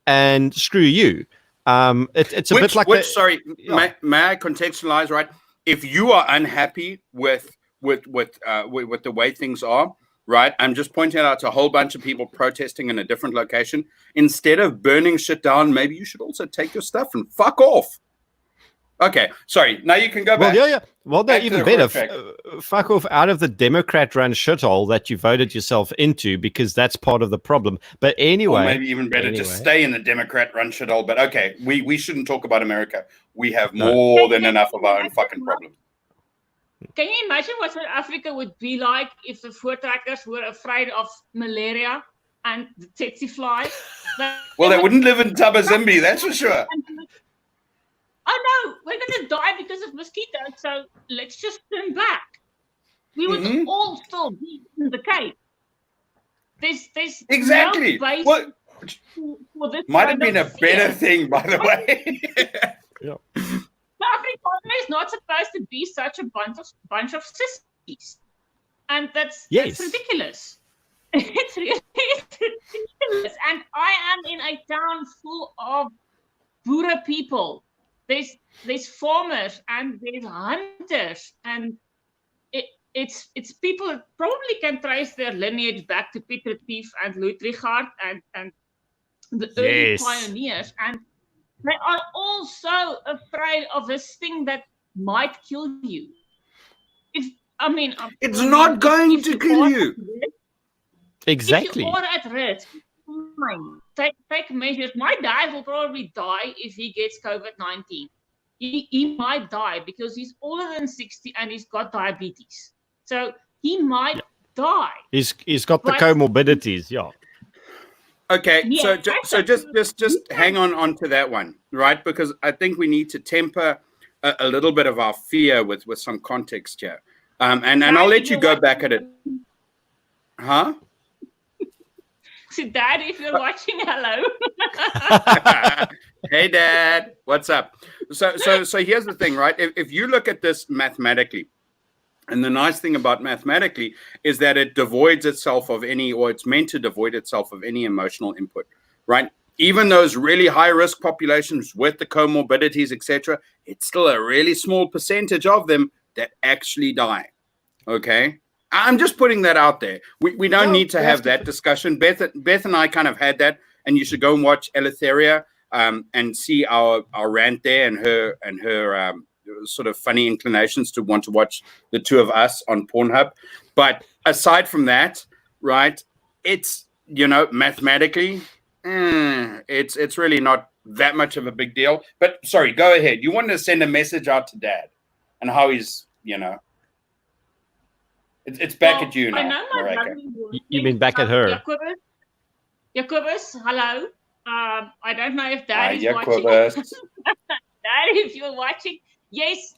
and screw you. It's a bit like sorry, may I contextualize, right? If you are unhappy with the way things are, right? I'm just pointing out to a whole bunch of people protesting in a different location. Instead of burning shit down, maybe you should also take your stuff and fuck off. Okay, sorry. Now you can go back. Well, yeah. Well, no, even better. Fuck off out of the Democrat-run shithole that you voted yourself into, because that's part of the problem. But anyway, or maybe even better, just stay in the Democrat-run shithole. But okay, we shouldn't talk about America. We have more than enough of our own fucking problems. Can you imagine what South Africa would be like if the voortrekkers were afraid of malaria and the tsetse fly? Well, they wouldn't live in Tabazimbi, that's for sure. Oh no, we're going to die because of mosquitoes, so let's just turn back. We would all still be in the cave. There's exactly. No well, for this might have been a better thing, by the way. Yeah. Afrikaner is not supposed to be such a bunch of sissies, and that's ridiculous. It's really ridiculous. And I am in a town full of Boere people. There's farmers and there's hunters, and it's people that probably can trace their lineage back to Pieter Tief and Louis Trichardt and the early pioneers, and they are all so afraid of this thing that might kill you. It's not going to kill you. Exactly. If you are at risk, take measures. My dad will probably die if he gets COVID-19. He might die because he's older than 60 and he's got diabetes. So he might die. He's got the comorbidities, yeah. Okay, so just hang on to that one, right? Because I think we need to temper a little bit of our fear with some context here. And I'll let you go back at it. Huh? So, Dad, if you're watching, hello. Hey, Dad, what's up? So here's the thing, right? If you look at this mathematically, and the nice thing about mathematically is that it devoids itself of any, or it's meant to devoid itself of any emotional input, right? Even those really high risk populations with the comorbidities, etc., it's still a really small percentage of them that actually die. Okay, I'm just putting that out there. We don't need to have that discussion. Beth and I kind of had that, and you should go and watch Eleutheria and see our rant there and her sort of funny inclinations to want to watch the two of us on Pornhub. But aside from that, right, it's, mathematically, it's really not that much of a big deal. But sorry, go ahead. You wanted to send a message out to Dad and how he's, it's back at you now, Maryke. You mean back at her? Jacobus, hello. I don't know if Dad is watching. Dad, if you're watching, yes,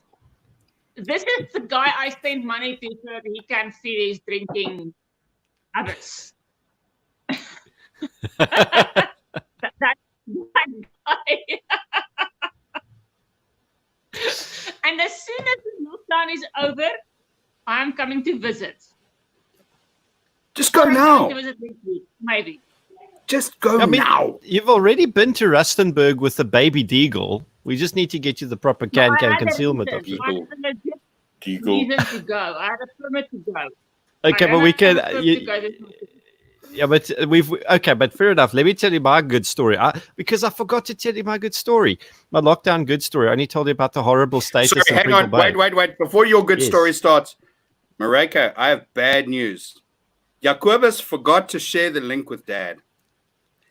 this is the guy I spend money to so that he can feed his drinking habits. that guy. And as soon as the lockdown is over, I'm coming to visit. Just go now. To visit this week, maybe. Just go now. You've already been to Rustenburg with the baby Deagle. We just need to get you the proper can concealment of Deagle. Reason to go. I had a permit to go. Okay, but we can. Yeah, but but fair enough. Let me tell you my good story. Because I forgot to tell you my good story. My lockdown good story. I only told you about the horrible status. Sorry, hang on. Wait. Before your good story starts, Maryke, I have bad news. Jacobus forgot to share the link with Dad.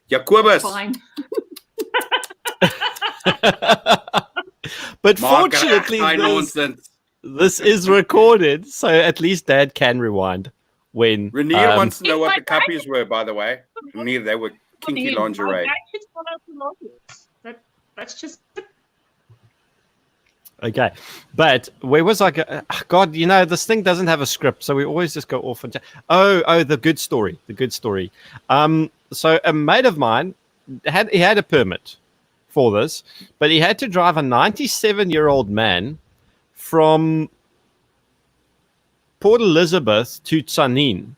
Jacobus. Fine. But fortunately, this is recorded, so at least Dad can rewind. When Renier wants to know what the cuppies were, by the way. Renier, they were kinky lingerie. That's just. Okay, but where was I? God, this thing doesn't have a script, so we always just go off and the good story. The good story. So a mate of mine had a permit for this, but he had to drive a 97-year-old man from Port Elizabeth to Tsanin.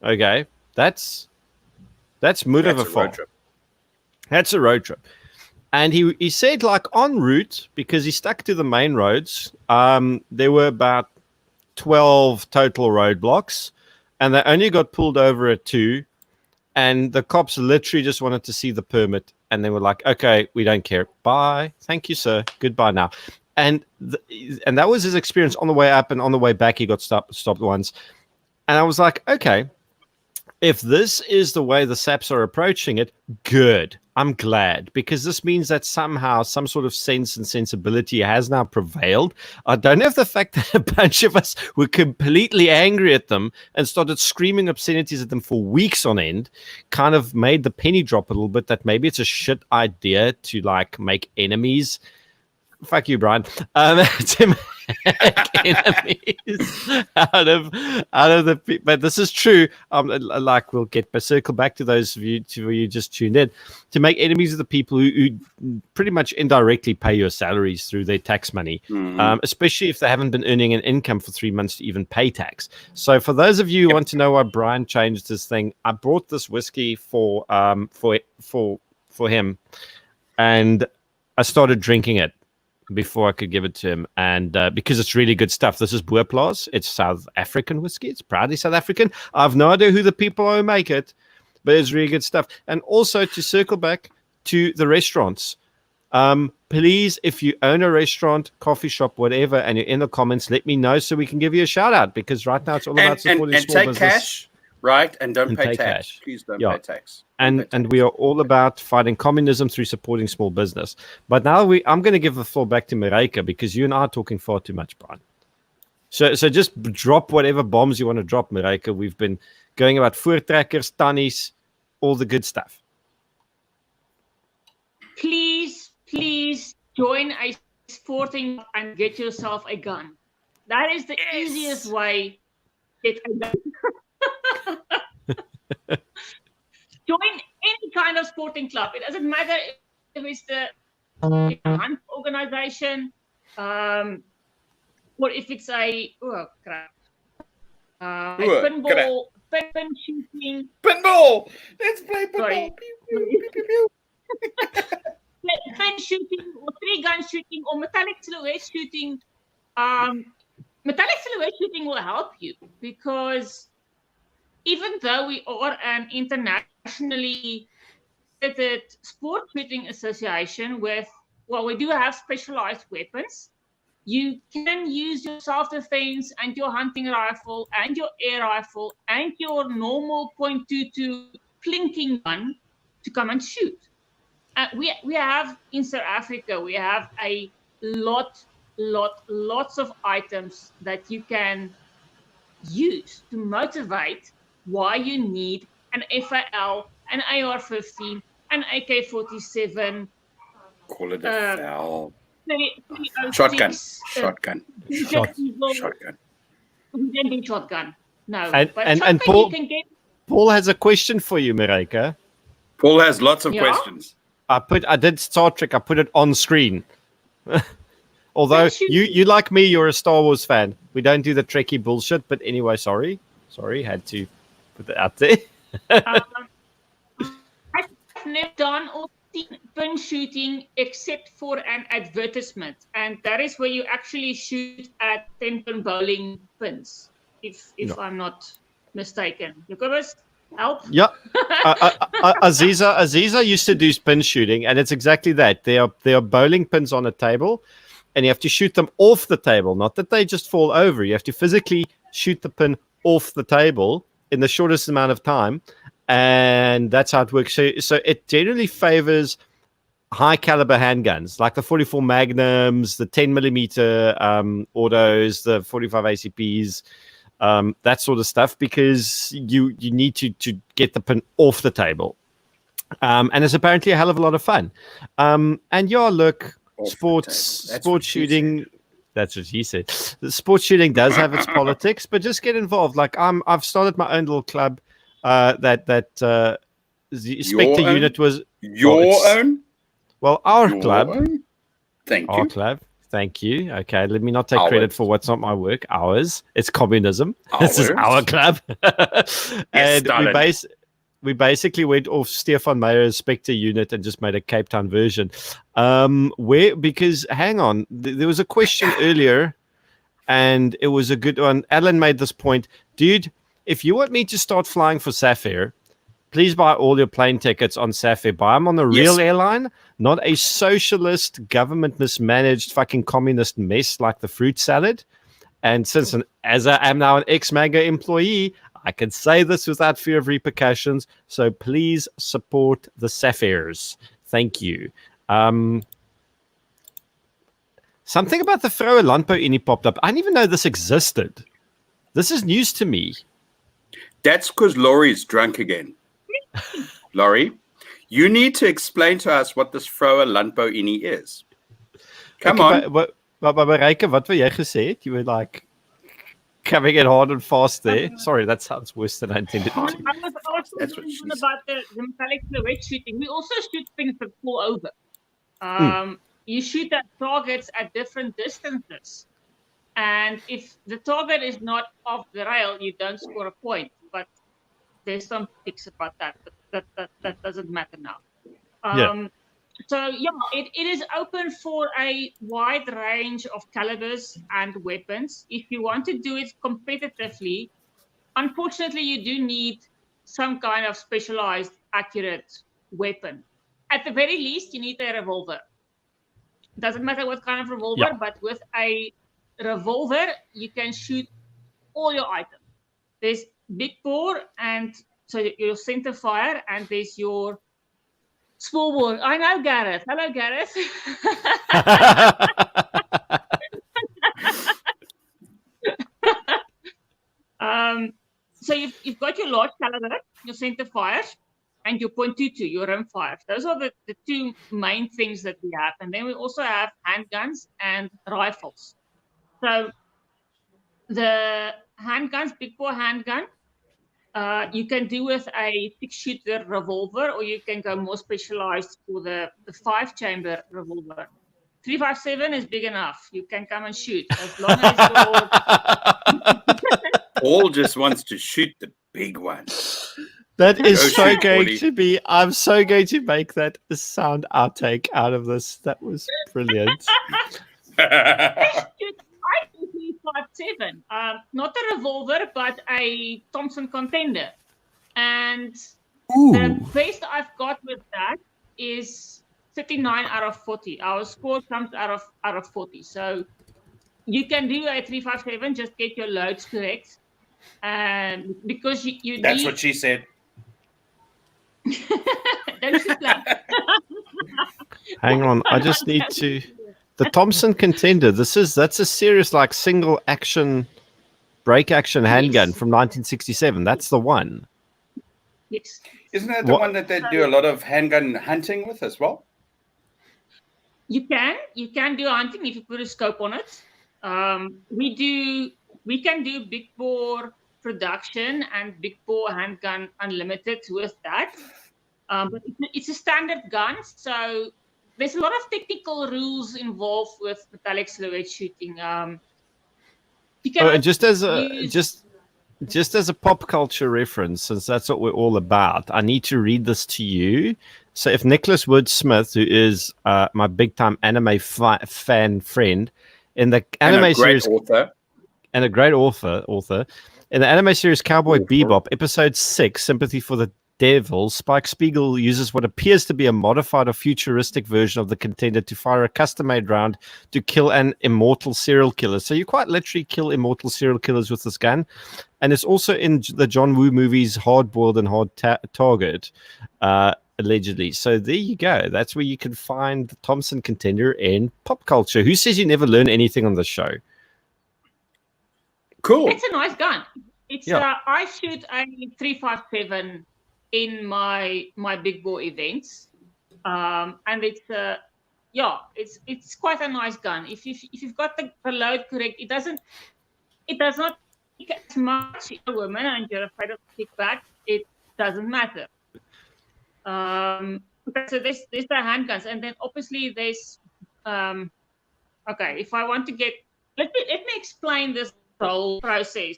Okay, that's Mudavafar. That's a road trip. And he said, like, en route, because he stuck to the main roads, there were about 12 total roadblocks, and they only got pulled over at 2, and the cops literally just wanted to see the permit, and they were like, okay, we don't care. Bye. Thank you, sir. Goodbye now. And that was his experience on the way up, and on the way back, he got stopped once. And I was like, okay, if this is the way the SAPs are approaching it, good. I'm glad, because this means that somehow some sort of sense and sensibility has now prevailed. I don't know if the fact that a bunch of us were completely angry at them and started screaming obscenities at them for weeks on end kind of made the penny drop a little bit that maybe it's a shit idea to like make enemies. Fuck you, Bryan. To make enemies out of the. But this is true. Like we'll circle back to those of you who just tuned in, to make enemies of the people who pretty much indirectly pay your salaries through their tax money, especially if they haven't been earning an income for 3 months to even pay tax. So for those of you who want to know why Bryan changed his thing, I brought this whiskey for him, and I started drinking it before I could give it to him, and because it's really good stuff. This is Boerplaas. It's South African whiskey. It's proudly South African. I have no idea who the people are who make it, but it's really good stuff. And also, to circle back to the restaurants, please, if you own a restaurant, coffee shop, whatever, and you're in the comments, let me know so we can give you a shout out, because right now it's all about supporting small business. And take cash, right? And don't pay tax. Cash. Please don't pay tax. And we are all about fighting communism through supporting small business. But now I'm going to give the floor back to Maryke, because you and I are talking far too much, Bryan. So just drop whatever bombs you want to drop, Maryke. We've been going about voortrekkers, tannies, all the good stuff. Please join a sporting and get yourself a gun. That is the easiest way to get a gun. Join any kind of sporting club. It doesn't matter if it's the hunt organization, or if it's a pinball, pin shooting. Pinball! Let's play pinball. Pin shooting, or 3-gun shooting, or metallic silhouette shooting. Metallic silhouette shooting will help you, because even though we are an internationally accredited sport shooting association we do have specialized weapons. You can use your self-defense and your hunting rifle and your air rifle and your normal .22 plinking gun to come and shoot. We have in South Africa, we have a lots of items that you can use to motivate why you need an FAL, an AR-15, an AK-47. Call it a FAL. Shotgun. Shotgun. We don't do shotgun. No. And Paul has a question for you, Maryke. Paul has lots of questions. I did Star Trek. I put it on screen. Although you like me, you're a Star Wars fan. We don't do the Trekkie bullshit. But anyway, sorry, had to put that out there. I've never done or seen pin shooting except for an advertisement, and that is where you actually shoot at 10-pin bowling pins. If I'm not mistaken, Jacobus, help. Yeah, Aziza used to do pin shooting, and it's exactly that. They are bowling pins on a table, and you have to shoot them off the table, not that they just fall over. You have to physically shoot the pin off the table in the shortest amount of time, and that's how it works. So it generally favors high caliber handguns like the 44 Magnums, the 10 millimeter autos, the 45 ACPs, that sort of stuff, because you need to get the pin off the table, and it's apparently a hell of a lot of fun. And look, sports shooting. That's what he said. The sports shooting does have its politics, but just get involved. Like I've started my own little club. The Spectre unit was own. Well, our club. Own? Thank our you. Club. Thank you. Okay, let me not take credit for what's not my work. Ours. It's communism. This is our club. And we basically went off Stefan Meyer's Spectre unit and just made a Cape Town version. Because hang on, there was a question earlier, and it was a good one. Alan made this point, dude. If you want me to start flying for Sapphire, please buy all your plane tickets on Sapphire. Buy them on a real airline, not a socialist, government mismanaged fucking communist mess like the fruit salad. And as I am now an ex-MAGA employee, I can say this without fear of repercussions. So please support the Sapphires. Thank you. Something about the Vroue Landbou Unie popped up. I didn't even know this existed. This is news to me. That's because Laurie's drunk again. Laurie, you need to explain to us what this Vroue Landbou Unie is. Come on. Maryke, what were you gesê het? You were like coming in hard and fast there. Sorry, that sounds worse than I intended to. I was talking about the metallic silhouette shooting. We also shoot things that fall over. You shoot at targets at different distances. And if the target is not off the rail, you don't score a point. But there's some tics about that, but that doesn't matter now. So it is open for a wide range of calibers and weapons. If you want to do it competitively, unfortunately, you do need some kind of specialized, accurate weapon. At the very least, you need a revolver. Doesn't matter what kind of revolver, but with a revolver, you can shoot all your items. There's big bore, and so your center fire, and there's your small bore. I know Gareth. Hello, Gareth. So you've got your large caliber, your center fire, and your .22, your rim fire. Those are the two main things that we have. And then we also have handguns and rifles. So the handguns, big bore handgun, you can do with a 6-shooter revolver, or you can go more specialized for the 5-chamber revolver. 357 is big enough. You can come and shoot as long as you're... Paul just wants to shoot the big one. That is so going to be... I'm so going to make that a sound outtake out of this. That was brilliant. I do 357. Not a revolver, but a Thompson contender. And the best I've got with that is 39 out of 40. Our score comes out of 40. So you can do a 357, just get your loads correct. And because you That's need... what she said. Don't shoot that. Hang on, I just need to... The Thompson contender, that's a serious like single action, break action handgun from 1967. That's the one. Yes. Isn't that the one that they do a lot of handgun hunting with as well? You can do hunting if you put a scope on it. We can do big bore production and big bore handgun unlimited with that. But it's a standard gun, so there's a lot of technical rules involved with metallic silhouette shooting. Just as a pop culture reference, since that's what we're all about, I need to read this to you. So if Nicholas Wood Smith, who is my big time anime fan friend, in the anime series, and a great author, in the anime series Cowboy Bebop, episode 6, Sympathy for the Devil, Spike Spiegel uses what appears to be a modified or futuristic version of the contender to fire a custom-made round to kill an immortal serial killer. So you quite literally kill immortal serial killers with this gun. And it's also in the John Woo movies Hard Boiled and Hard Target, allegedly. So there you go. That's where you can find the Thompson contender in pop culture. Who says you never learn anything on the show? Cool. It's a nice gun. It's I shoot a 357 in my big bore events, and it's it's quite a nice gun. If you've got the load correct, it does not kick as much. You're a woman and you're afraid of kickback. It doesn't matter. Okay, so there's the handguns, and then obviously there's okay. If I want to get, let me explain this whole process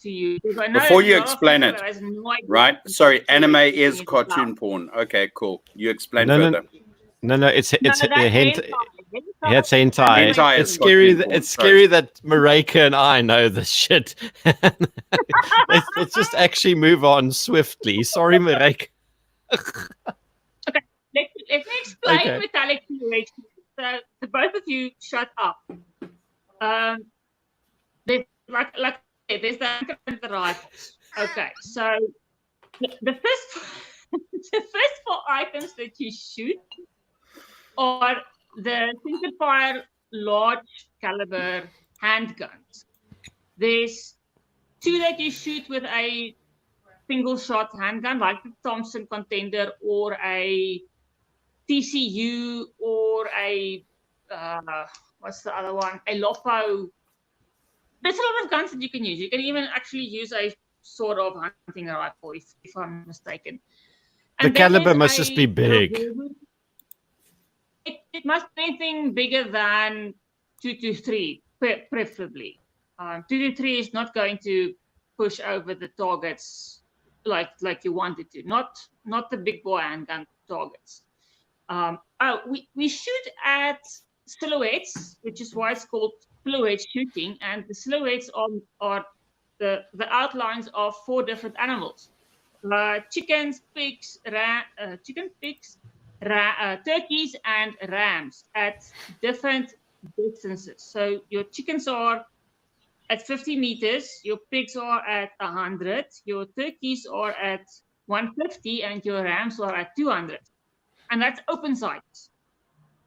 to you. Before you explain it, right? Sorry, anime is cartoon porn. Okay, cool. You explain further. No, it's hentai. It's hentai. Hentai It's is scary. cartoon porn, It's scary that Maryke and I know this shit. let's just actually move on swiftly. Sorry, Maryke. Okay, let me explain metallic silhouette. So the both of you shut up. There's there's the rifles. Okay, so the first the first 4 items that you shoot are the single fire large caliber handguns. There's 2 that you shoot with a single shot handgun, like the Thompson Contender or a TCU or a what's the other one? A Lopo. There's a lot of guns that you can use. You can even actually use a sort of hunting rifle, if I'm mistaken. And the caliber must just be big. It must be anything bigger than 223, preferably. 223 is not going to push over the targets like you want it to. Not the big boy handgun targets. We shoot at silhouettes, which is why it's called silhouette shooting, and the silhouettes are the outlines of 4 different animals: chickens, pigs, turkeys, and rams at different distances. So your chickens are at 50 meters, your pigs are at 100, your turkeys are at 150, and your rams are at 200. And that's open sights.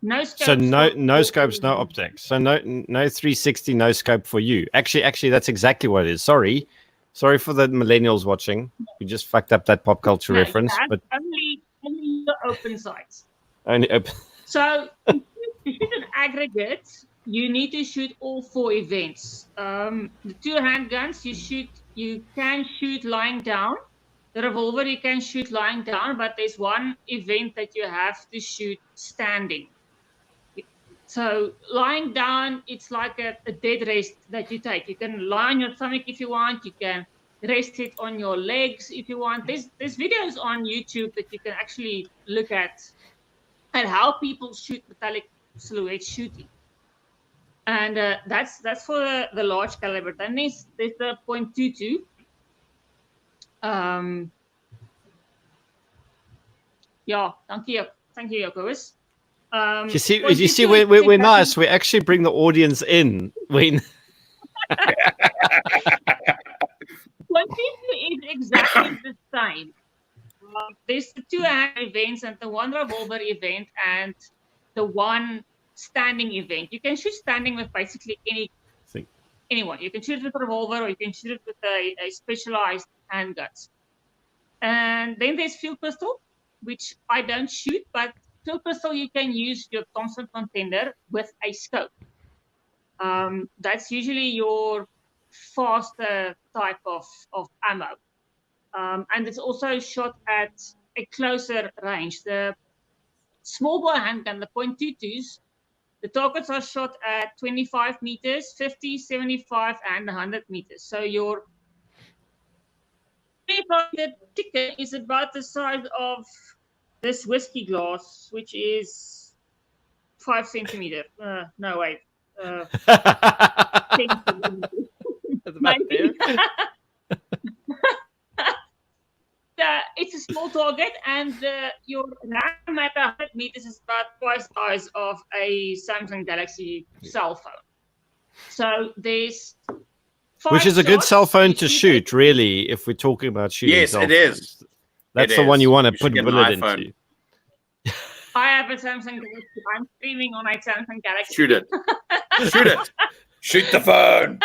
No scopes. So no scopes, no optics. So no 360, no scope for you. Actually, that's exactly what it is. Sorry for the millennials watching. We just fucked up that pop culture reference. But only the open sights. Only open. So to shoot an aggregate, you need to shoot all 4 events. The 2 handguns you can shoot lying down. The revolver you can shoot lying down, but there's one event that you have to shoot standing. So lying down, it's like a dead rest that you take. You can lie on your stomach if you want. You can rest it on your legs if you want. There's videos on YouTube that you can actually look at how people shoot metallic silhouette shooting. And that's for the large caliber. Then there's the .22. Thank you, Jacobus. You see, we're nice. We actually bring the audience in. .22 is exactly the same. There's the 2 events and the 1 revolver event and the 1 standing event. You can shoot standing with basically anyone. You can shoot it with a revolver or you can shoot it with a specialized handguns. And then there's field pistol, which I don't shoot, but field pistol you can use your Thompson Contender with a scope. That's usually your faster type of ammo. And it's also shot at a closer range. The small bore handgun, the .22s, the targets are shot at 25 meters, 50, 75, and 100 meters. So your chicken is about the size of this whiskey glass, which is 5 centimeters. No, wait. 10 centimeters. That's about fair. It's a small target, and your RAM at 100 meters is about twice the size of a Samsung Galaxy cell phone. So there's 5 which is a good shots. cell phone to shoot, really, if we're talking about shooting. Yes, it is. That's the one you want to put a bullet into. I have a Samsung Galaxy. I'm streaming on a Samsung Galaxy. Shoot it. Shoot it. Shoot the phone.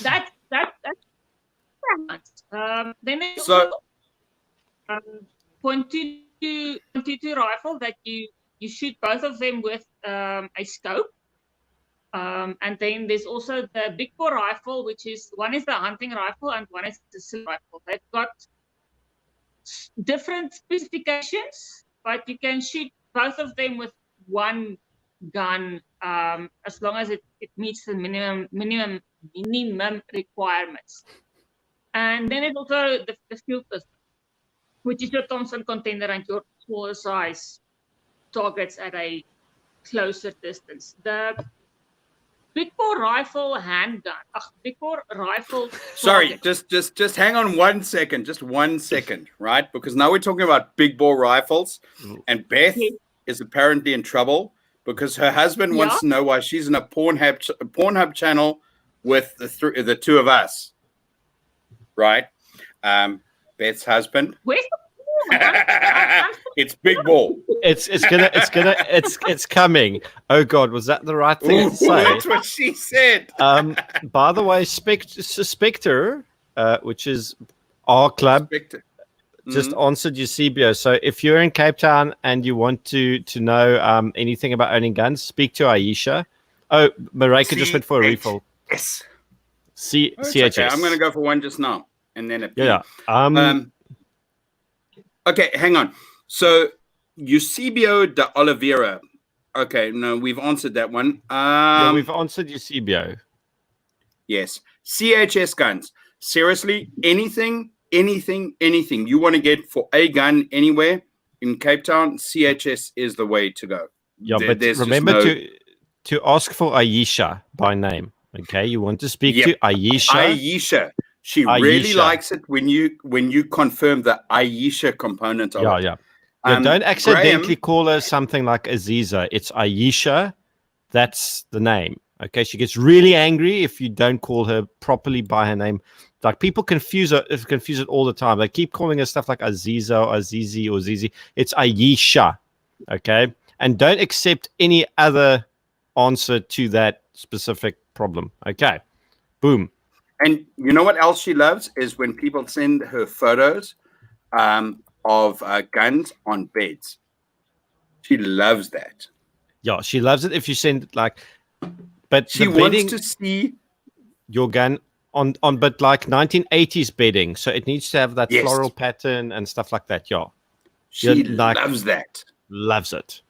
That's then there's So- .22 .22 rifle that you shoot both of them with a scope. And then there's also the big bore rifle, which is one is the hunting rifle and one is the sling rifle. They've got different specifications, but you can shoot both of them with one gun as long as it meets the minimum requirements. And then it's also the field pistol, which is your Thompson contender and your smaller size targets at a closer distance. The big bore rifle handgun. Big bore rifle. Sorry, just hang on 1 second, just 1 second, right? Because now we're talking about big bore rifles, and Beth is apparently in trouble because her husband wants to know why she's in a Pornhub channel with the two of us, right? Beth's husband. Where's the It's big ball. It's coming. Oh God, was that the right thing to say? That's what she said. By the way, Spectre, which is our club, Spectre. just answered Eusebio. So if you're in Cape Town and you want to know anything about owning guns, speak to Aisha. Oh, Maryke just went for a refill. Yes. CHS. Okay. I'm going to go for one just now, and then okay, hang on. So Eusebio de Oliveira. Okay, no, we've answered that one. We've answered Eusebio. Yes. CHS guns. Seriously, anything you want to get for a gun anywhere in Cape Town, CHS is the way to go. Yeah, but remember to ask for Aisha by name. Okay, you want to speak to Aisha. Aisha. She really likes it when you confirm the Aisha component of it. Yeah. Don't accidentally call her something like Aziza. It's Aisha. That's the name. Okay, she gets really angry if you don't call her properly by her name. Like people confuse it all the time. They keep calling her stuff like Aziza or Azizi or Zizi. It's Aisha. Okay, and don't accept any other answer to that specific problem. Okay, boom. And you know what else she loves is when people send her photos of guns on beds. She loves that. Yeah, she loves it if you send but she wants to see your gun on but like 1980s bedding, so it needs to have that floral pattern and stuff like that. Yeah, she loves that. Loves it.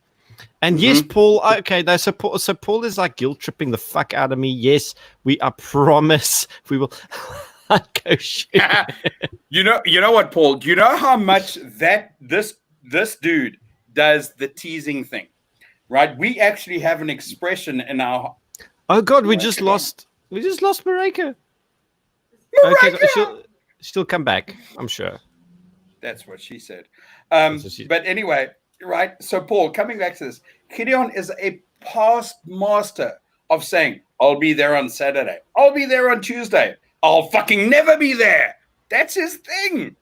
And yes, Paul. Okay, no, so Paul is like guilt tripping the fuck out of me. Yes, I promise we will go shoot. You know what, Paul? Do you know how much that this dude does the teasing thing? Right? We actually have an expression in our. Oh God, we just lost Maryke. Okay, she'll come back, I'm sure. That's what she said. But anyway. Right. So, Paul, coming back to this, Gideon is a past master of saying, I'll be there on Saturday. I'll be there on Tuesday. I'll fucking never be there. That's his thing.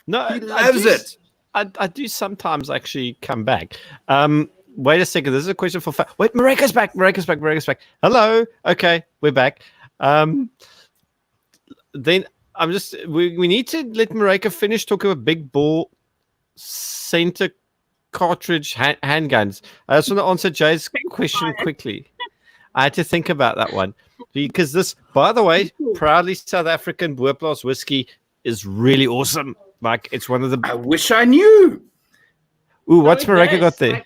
No, he loves it. I do sometimes actually come back. Wait a second. This is a question for... Wait, Maryke's back. Hello. Okay, we're back. Then I'm just... We need to let Maryke finish talking about big ball center cartridge handguns. I just want to answer Jay's question quickly. I had to think about that one because this, by the way, proudly South African Boerplaas whiskey is really awesome. Like it's one of the. I wish I knew. Ooh, what's Maryke got there?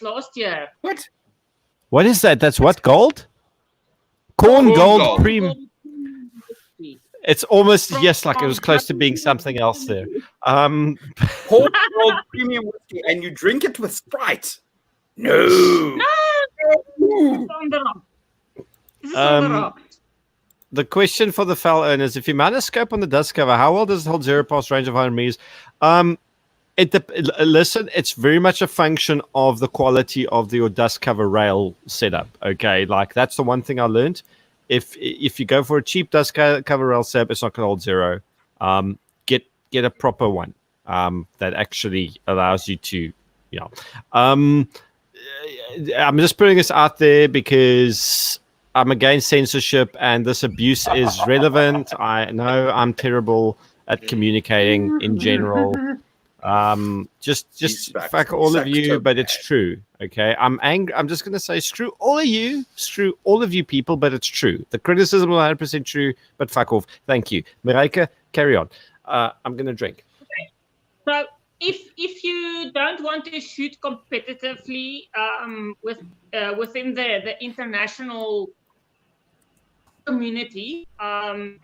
Last year. What? What is that? That's what gold? Corn gold premium. It's almost like it was close to being something else there. Corn gold premium whiskey, and you drink it with Sprite. No. The question for the fell owners: if you mount a scope on the dust cover, how well does it hold 0 past range of 100 meters? Listen, it's very much a function of the quality of your dust cover rail setup. Okay, like that's the one thing I learned. If you go for a cheap dust cover rail setup, it's not going to hold 0. Get a proper one that actually allows you to, I'm just putting this out there because I'm against censorship and this abuse is relevant. I know I'm terrible at communicating in general. Just fuck all of you, but it's true. Okay, I'm angry. I'm just gonna say screw all of you, people, but it's true. The criticism is 100% true, but fuck off. Thank you, Maryke. Carry on. I'm gonna drink. Okay. So if you don't want to shoot competitively within the international community, and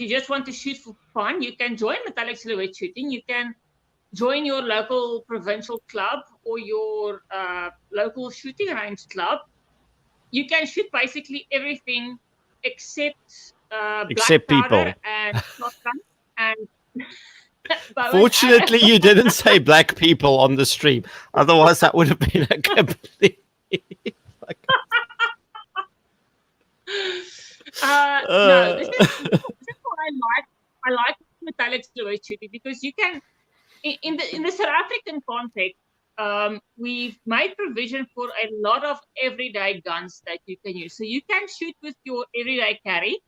you just want to shoot for fun, you can join metallic silhouette shooting. You can join your local provincial club or your local shooting range club. You can shoot basically everything except black people powder and shotgun and Fortunately, you didn't say black people on the stream. Otherwise, that would have been a complete. No, this is what I like metallic silhouette shooting, because you can, in the South African context, we've made provision for a lot of everyday guns that you can use. So you can shoot with your everyday carry.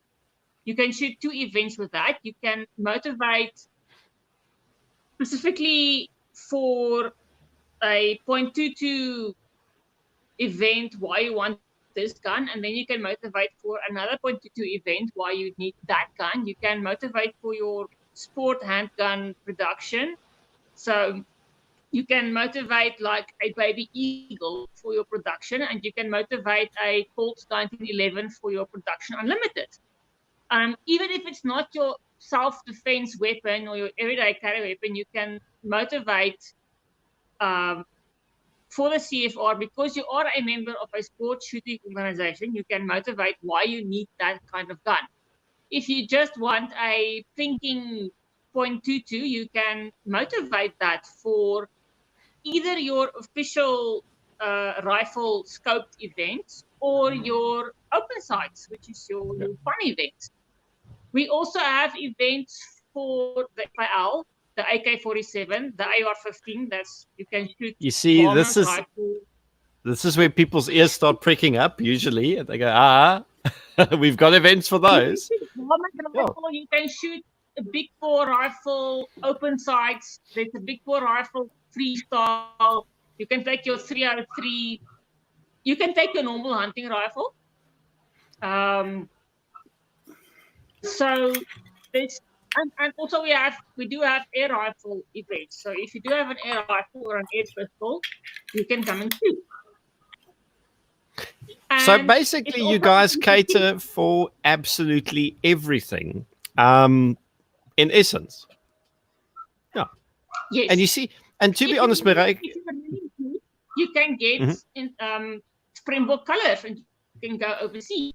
You can shoot 2 events with that. You can motivate specifically for a .22 event why you want this gun, and then you can motivate for another .22 event why you need that gun. You can motivate for your sport handgun production. So you can motivate like a Baby Eagle for your production, and you can motivate a Colt 1911 for your production unlimited. Even if it's not your self-defense weapon or your everyday carry weapon, you can motivate for the CFR, because you are a member of a sports shooting organization. You can motivate why you need that kind of gun. If you just want a thinking .22, you can motivate that for either your official rifle scoped events or your open sights, which is your fun events. We also have events for the FIL, the AK-47, the AR-15. That's, you can shoot. You see, this is where people's ears start pricking up. Usually, they go, we've got events for those. You can shoot a Big 4 rifle, open sights. There's a Big 4 rifle freestyle. You can take your 303. You can take your normal hunting rifle. So there's, and also we do have air rifle events. So if you do have an air rifle or an air pistol, you can come and shoot. So basically, you guys cater for absolutely everything. In essence, yeah. Yes. And you see, and to be honest, Maryke, you can get in Springbok colors, and you can go overseas.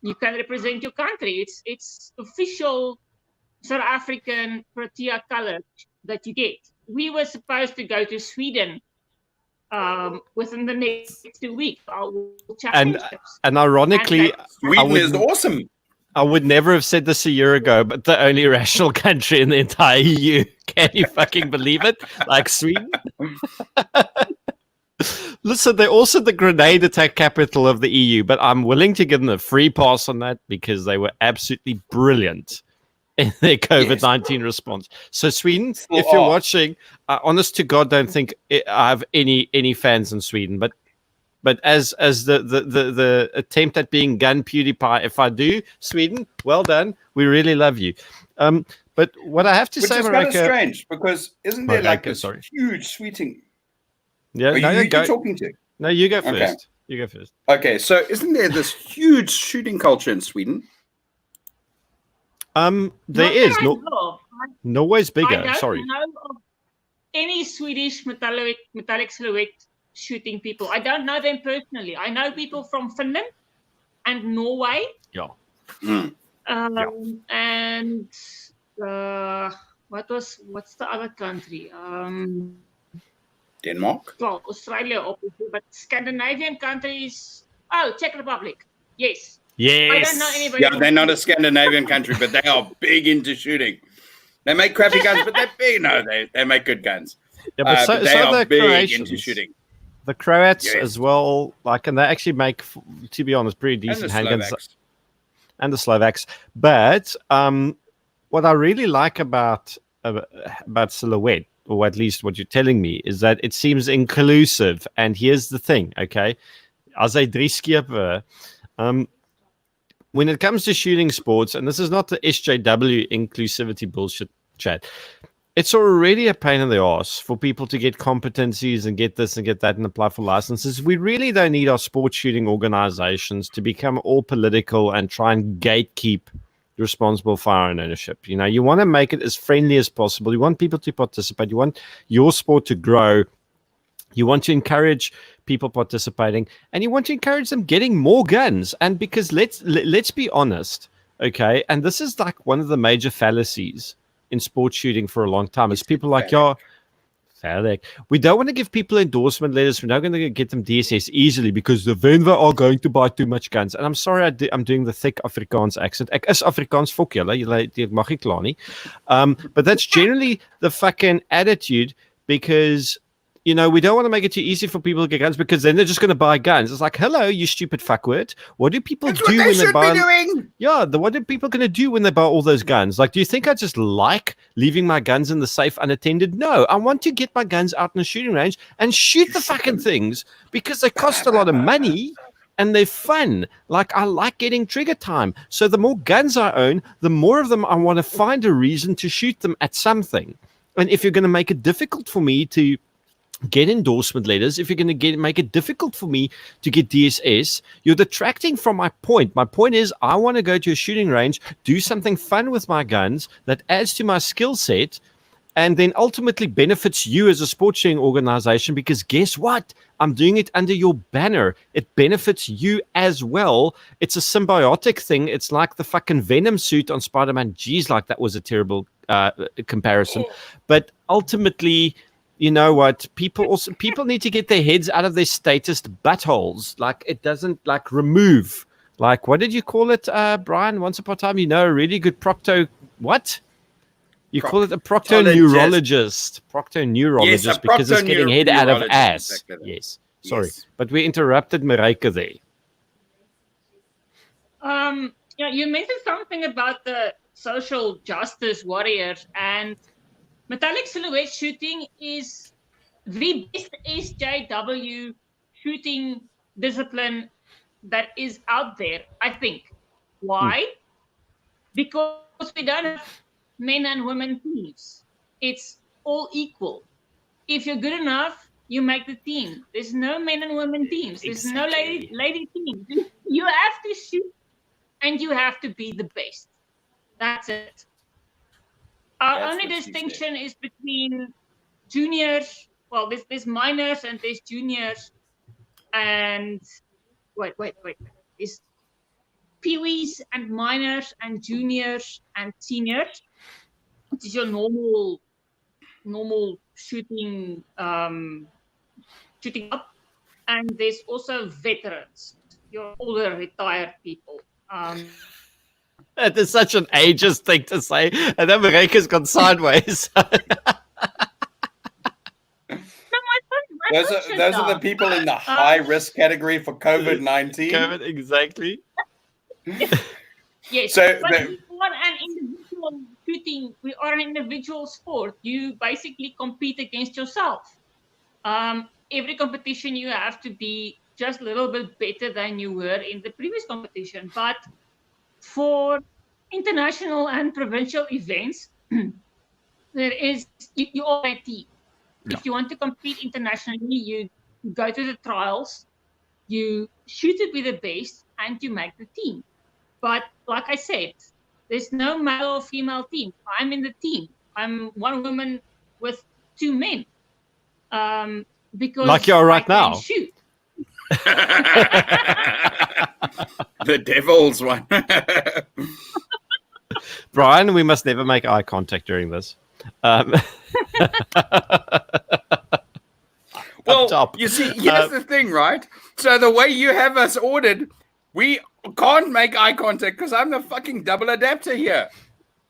You can represent your country. It's official South African Protea color that you get. We were supposed to go to Sweden within the next 2 weeks. And ironically, Sweden is awesome. I would never have said this a year ago, but the only rational country in the entire EU. Can you fucking believe it? Like Sweden? Listen, they're also the grenade attack capital of the EU, but I'm willing to give them a free pass on that because they were absolutely brilliant in their COVID-19 response. So Sweden, if you're watching, honest to God, don't think I have any fans in Sweden, but as the attempt at being gun PewDiePie, if I do, Sweden, well done. We really love you. But what I have to say, Maryke, kind of strange, because isn't there like this huge shooting? Yeah, you talking to? No, you go first. Okay. You go first. Okay, so isn't there this huge shooting culture in Sweden? There is. Norway's bigger. I don't know of any Swedish metallic silhouette shooting people. I don't know them personally. I know people from Finland and Norway. Yeah. And what's the other country? Denmark? Well, Australia, obviously, but Scandinavian countries. Oh, Czech Republic. Yes. Yes. I don't know anybody. Yeah, they're not a Scandinavian country, but they are big into shooting. They make crappy guns, but they're big. No, they make good guns. Yeah, but they are big into shooting. The Croats as well, and they actually make, to be honest, pretty decent handguns. And the Slovaks. But what I really like about about silhouette, or at least what you're telling me, is that it seems inclusive. And here's the thing, okay? As a drie skepe, when it comes to shooting sports, and this is not the SJW inclusivity bullshit chat, it's already a pain in the ass for people to get competencies and get this and get that and apply for licenses. We really don't need our sports shooting organizations to become all political and try and gatekeep responsible firearm ownership. You know, you want to make it as friendly as possible. You want people to participate. You want your sport to grow. You want to encourage people participating, and you want to encourage them getting more guns. And because let's be honest, okay, and this is like one of the major fallacies in sports shooting for a long time, is people like, we don't want to give people endorsement letters. We're not going to get them DSS easily because the Venva are going to buy too much guns. And I'm sorry, I'm doing the thick Afrikaans accent. Ek is Afrikaans, fok julle mag nie kla nie. But that's generally the fucking attitude, because you know, we don't want to make it too easy for people to get guns, because then they're just going to buy guns. It's like, hello, you stupid fuckwit. What do people do when they buy? Yeah, what are people going to do when they buy all those guns? Like, do you think I just like leaving my guns in the safe unattended? No, I want to get my guns out in the shooting range and shoot the fucking things, because they cost a lot of money and they're fun. Like, I like getting trigger time. So the more guns I own, the more of them I want to find a reason to shoot them at something. And if you're going to make it difficult for me to get endorsement letters, if you're going to make it difficult for me to get DSS, you're detracting from my point. My point is, I want to go to a shooting range, do something fun with my guns that adds to my skill set, and then ultimately benefits you as a sports shooting organization, because guess what? I'm doing it under your banner. It benefits you as well. It's a symbiotic thing. It's like the fucking Venom suit on Spider-Man. Geez, like that was a terrible comparison. But ultimately, you know what? People need to get their heads out of their statist buttholes. Like, it doesn't like remove. Like, what did you call it, Bryan? Once upon a time, you know, a really good what? You call it a proctoneurologist. Proctoneurologist, yes, because it's getting head out of ass. Exactly. Yes. Sorry. Yes. But we interrupted Maryke there. Yeah, you mentioned something about the social justice warriors, and metallic silhouette shooting is the best SJW shooting discipline that is out there, I think. Why? Because we don't have men and women teams. It's all equal. If you're good enough, you make the team. There's no men and women teams. There's no lady teams. You have to shoot, and you have to be the best. That's it. Our only distinction is between juniors. Well, there's minors and there's juniors, and wait. There's peewees and minors and juniors and seniors, which is your normal shooting up, and there's also veterans, your older retired people. That is such an ageist thing to say, and then Maryke's gone sideways. Those are the people in the high risk category for COVID-19. Exactly. Yes. So but we are an individual shooting. We are an individual sport. You basically compete against yourself. Every competition you have to be just a little bit better than you were in the previous competition. But for international and provincial events, you are a team. Yeah. If you want to compete internationally, you go to the trials, you shoot it with the best, and you make the team. But like I said, there's no male or female team. I'm in the team. I'm one woman with two men. Because like you are right now. Shoot. The devil's one. Bryan, we must never make eye contact during this. Well, you see, here's the thing, right? So the way you have us ordered, we can't make eye contact because I'm the fucking double adapter here.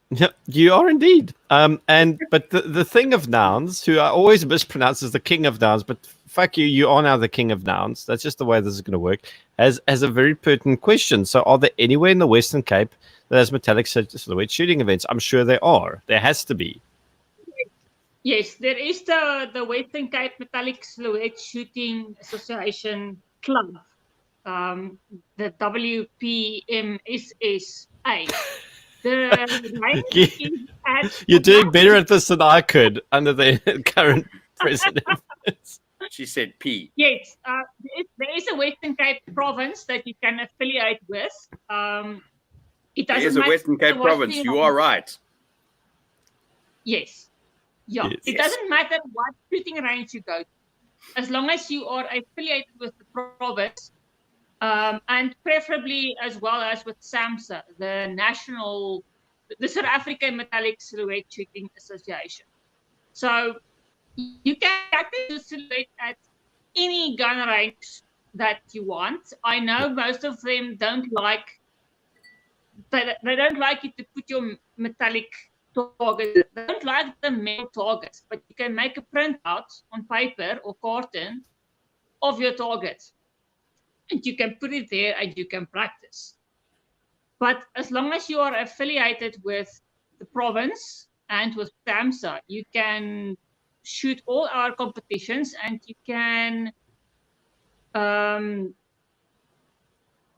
Yeah, you are indeed. But the thing of nouns, who I always mispronounce as the king of nouns, but fuck you, you are now the king of nouns. That's just the way this is going to work. Has a very pertinent question. So, are there anywhere in the Western Cape that has metallic silhouette shooting events? I'm sure there are. There has to be. Yes, there is the Western Cape Metallic Silhouette Shooting Association Club, the WPMSSA. The range is at You're doing better at this than I could under the current president. She said P. Yes, there is a Western Cape province that you can affiliate with. It There doesn't is a matter Western Cape what province. You are right. Yes. Yeah. Yes. It doesn't matter what shooting range you go to, as long as you are affiliated with the province, and preferably as well as with SAMSA, the South African Metallic Silhouette Shooting Association. So you can practice silhouette at any gun range that you want. I know most of them don't like they don't like you to put your metallic targets. They don't like the metal targets, but you can make a printout on paper or carton of your target, and you can put it there and you can practice. But as long as you are affiliated with the province and with SAMSA, you can shoot all our competitions, and you can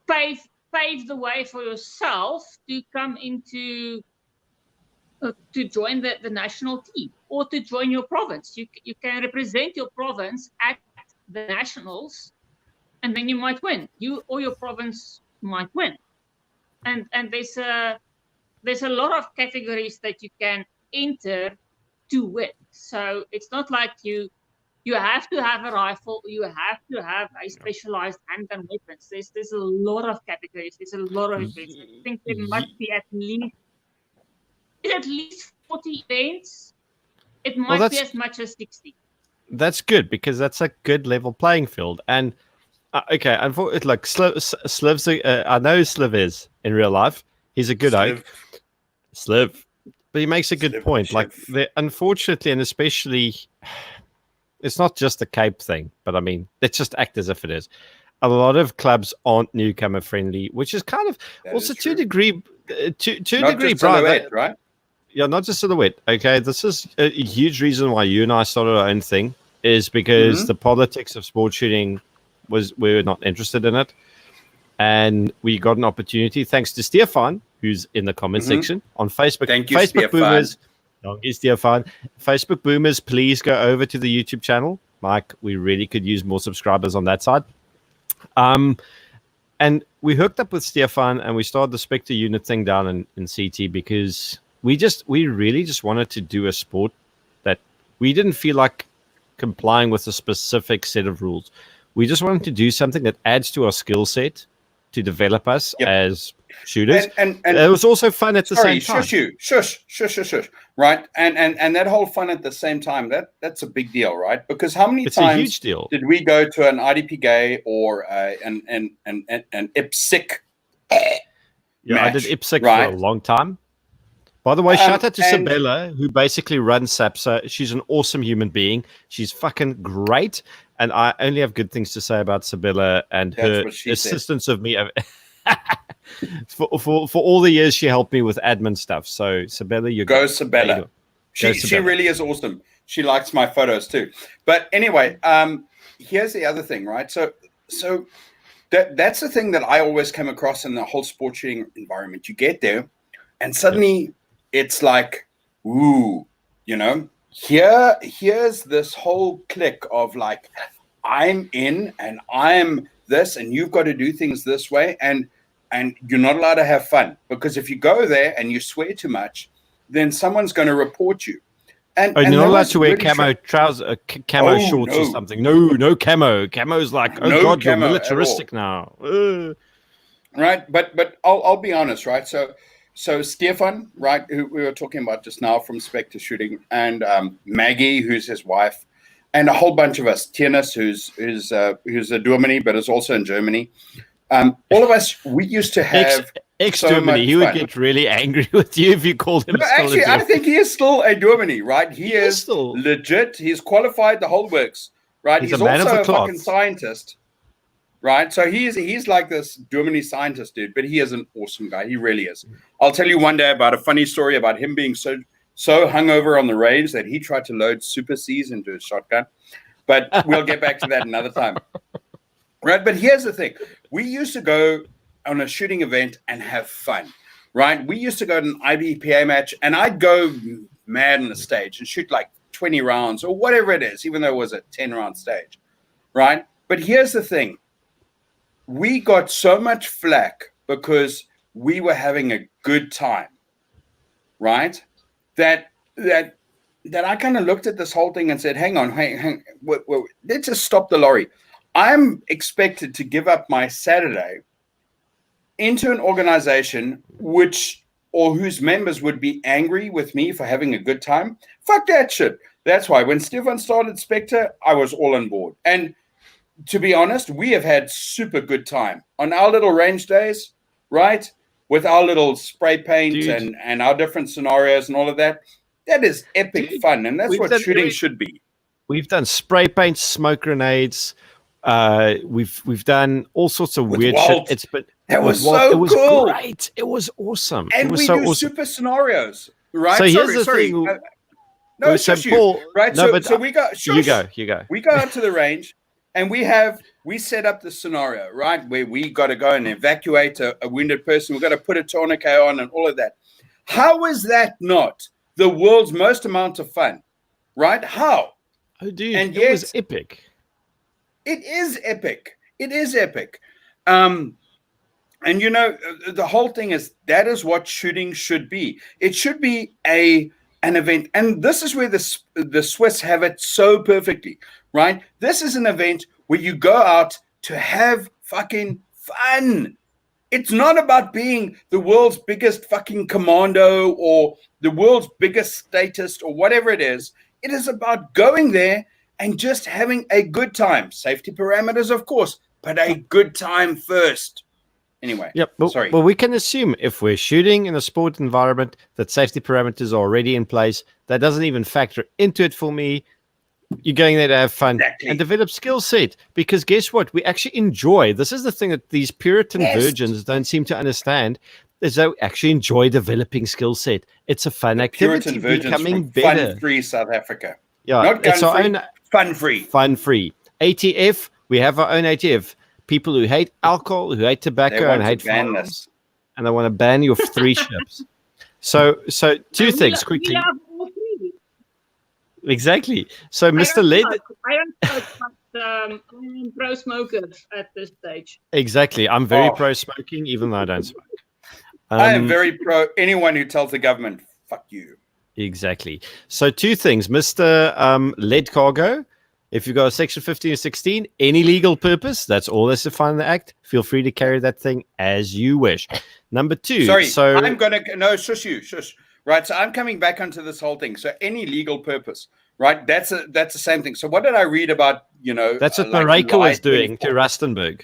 pave the way for yourself to come into to join the national team or to join your province. You can represent your province at the nationals, and then you might win. You or your province might win. And there's a lot of categories that you can enter to win. So it's not like you have to have a rifle, you have to have a specialized handgun weapons. There's a lot of categories. There's a lot of events. I think there must be at least 40 events. It might be as much as 60. That's good, because that's a good level playing field. And okay, unfortunately, like Sliv's, I know Sliv is in real life. He's a good oak. Sliv. But he makes a good point. Like, unfortunately, and especially, it's not just the Cape thing, but I mean, let's just act as if it is. A lot of clubs aren't newcomer friendly, which is kind of that also to a degree, to a degree, Bryan, right? Yeah, not just silhouette. Okay, this is a huge reason why you and I started our own thing, is because the politics of sport shooting we were not interested in it, and we got an opportunity thanks to Stefan, who's in the comment section on Facebook. Thank you, Facebook Stefan. Boomers. Thank you, Stefan. Facebook Boomers, please go over to the YouTube channel. Mike, we really could use more subscribers on that side. And we hooked up with Stefan, and we started the Spectre unit thing down in CT, because we really just wanted to do a sport that we didn't feel like complying with a specific set of rules. We just wanted to do something that adds to our skill set to develop us as shooters. And it was also fun at the same time. Shush. Right. And that whole fun at the same time, that's a big deal, right? Because how many times a huge deal. Did we go to an IDP gay or an IPSC match, I did IPSC for a long time. By the way, shout out to Sabella, who basically runs SAPSA. She's an awesome human being. She's fucking great. And I only have good things to say about Sabella and her assistance of me. for all the years she helped me with admin stuff. So Sabella, you go Sabella. She really is awesome. She likes my photos too. But anyway, here's the other thing, right? So that's the thing that I always come across in the whole sport shooting environment. You get there, and suddenly it's like, ooh, here's this whole clique of like, I'm in and I'm this, and you've got to do things this way, and you're not allowed to have fun, because if you go there and you swear too much, then someone's going to report you. And you're not allowed to wear camo trousers, camo shorts or something. No camo. Camo's like, oh God, you're militaristic now. Right, but I'll be honest, right? So Stefan, right, who we were talking about just now from Spectre Shooting, and Maggie, who's his wife, and a whole bunch of us, Tienes, who's a Germany, but is also in Germany. All of us, we used to have ex-Germany. He would get really angry with you if you called him. No, actually, I think he is still a Germany, right? He is still legit. He's qualified, the whole works, right? He's also a fucking scientist, right? So he's like this Germany scientist dude, but he is an awesome guy. He really is. I'll tell you one day about a funny story about him being so so hungover on the range that he tried to load Super C's into his shotgun. But we'll get back to that another time. Right? But here's the thing. We used to go on a shooting event and have fun. Right? We used to go to an IBPA match, and I'd go mad on the stage and shoot like 20 rounds or whatever it is, even though it was a 10-round stage. Right? But here's the thing. We got so much flack because we were having a good time. Right? That I kind of looked at this whole thing and said, hang on, wait, let's just stop the lorry. I'm expected to give up my Saturday into an organization whose members would be angry with me for having a good time. Fuck that shit. That's why when Stefan started Spectre, I was all on board. And to be honest, we have had super good time on our little range days, right? With our little spray paint and our different scenarios and all of that. That is epic fun, and that's what shooting should be. We've done spray paint, smoke grenades. We've done all sorts of weird shit. It was cool. Great. It was awesome. And we do super scenarios, right? So here's the thing. No, shush you. Right. No, so we got. You go. We go out to the range, and we set up the scenario, right, where we got to go and evacuate a wounded person. We've got to put a tourniquet on and all of that. How is that not the world's most amount of fun, right? How? Oh, dude, and it was epic. It is epic. It is epic. And, you know, the whole thing is that is what shooting should be. It should be an event. And this is where the Swiss have it so perfectly, right? This is an event where you go out to have fucking fun. It's not about being the world's biggest fucking commando or the world's biggest statist or whatever it is. It is about going there and just having a good time. Safety parameters, of course, but a good time first. Anyway, sorry. Well, we can assume if we're shooting in a sport environment that safety parameters are already in place. That doesn't even factor into it for me. You're going there to have fun and develop skill set, because guess what? We actually enjoy. This is the thing that these Puritan virgins don't seem to understand, is they actually enjoy developing skill set. It's a fun activity. Puritan becoming virgins better. Fun-free South Africa. Yeah, not it's our gun-free, own fun-free. Fun-free. ATF, we have our own ATF. People who hate alcohol, who hate tobacco, and hate firearms, and they want to ban your 3 ships. So two things quickly. Exactly. So, Mr. Led. I don't smoke, but I'm pro-smoker at this stage. Exactly. I'm very pro-smoking, even though I don't smoke. I am very pro anyone who tells the government, fuck you. Exactly. So, 2 things. Mr. Lead Cargo, if you've got a Section 15 or 16, any legal purpose, that's all that's defined in the Act. Feel free to carry that thing as you wish. Number 2. I'm going to... No, shush. Right, so I'm coming back onto this whole thing. So any legal purpose, right? That's the same thing. So what did I read about? You know, that's what Maryke was doing to Rustenburg.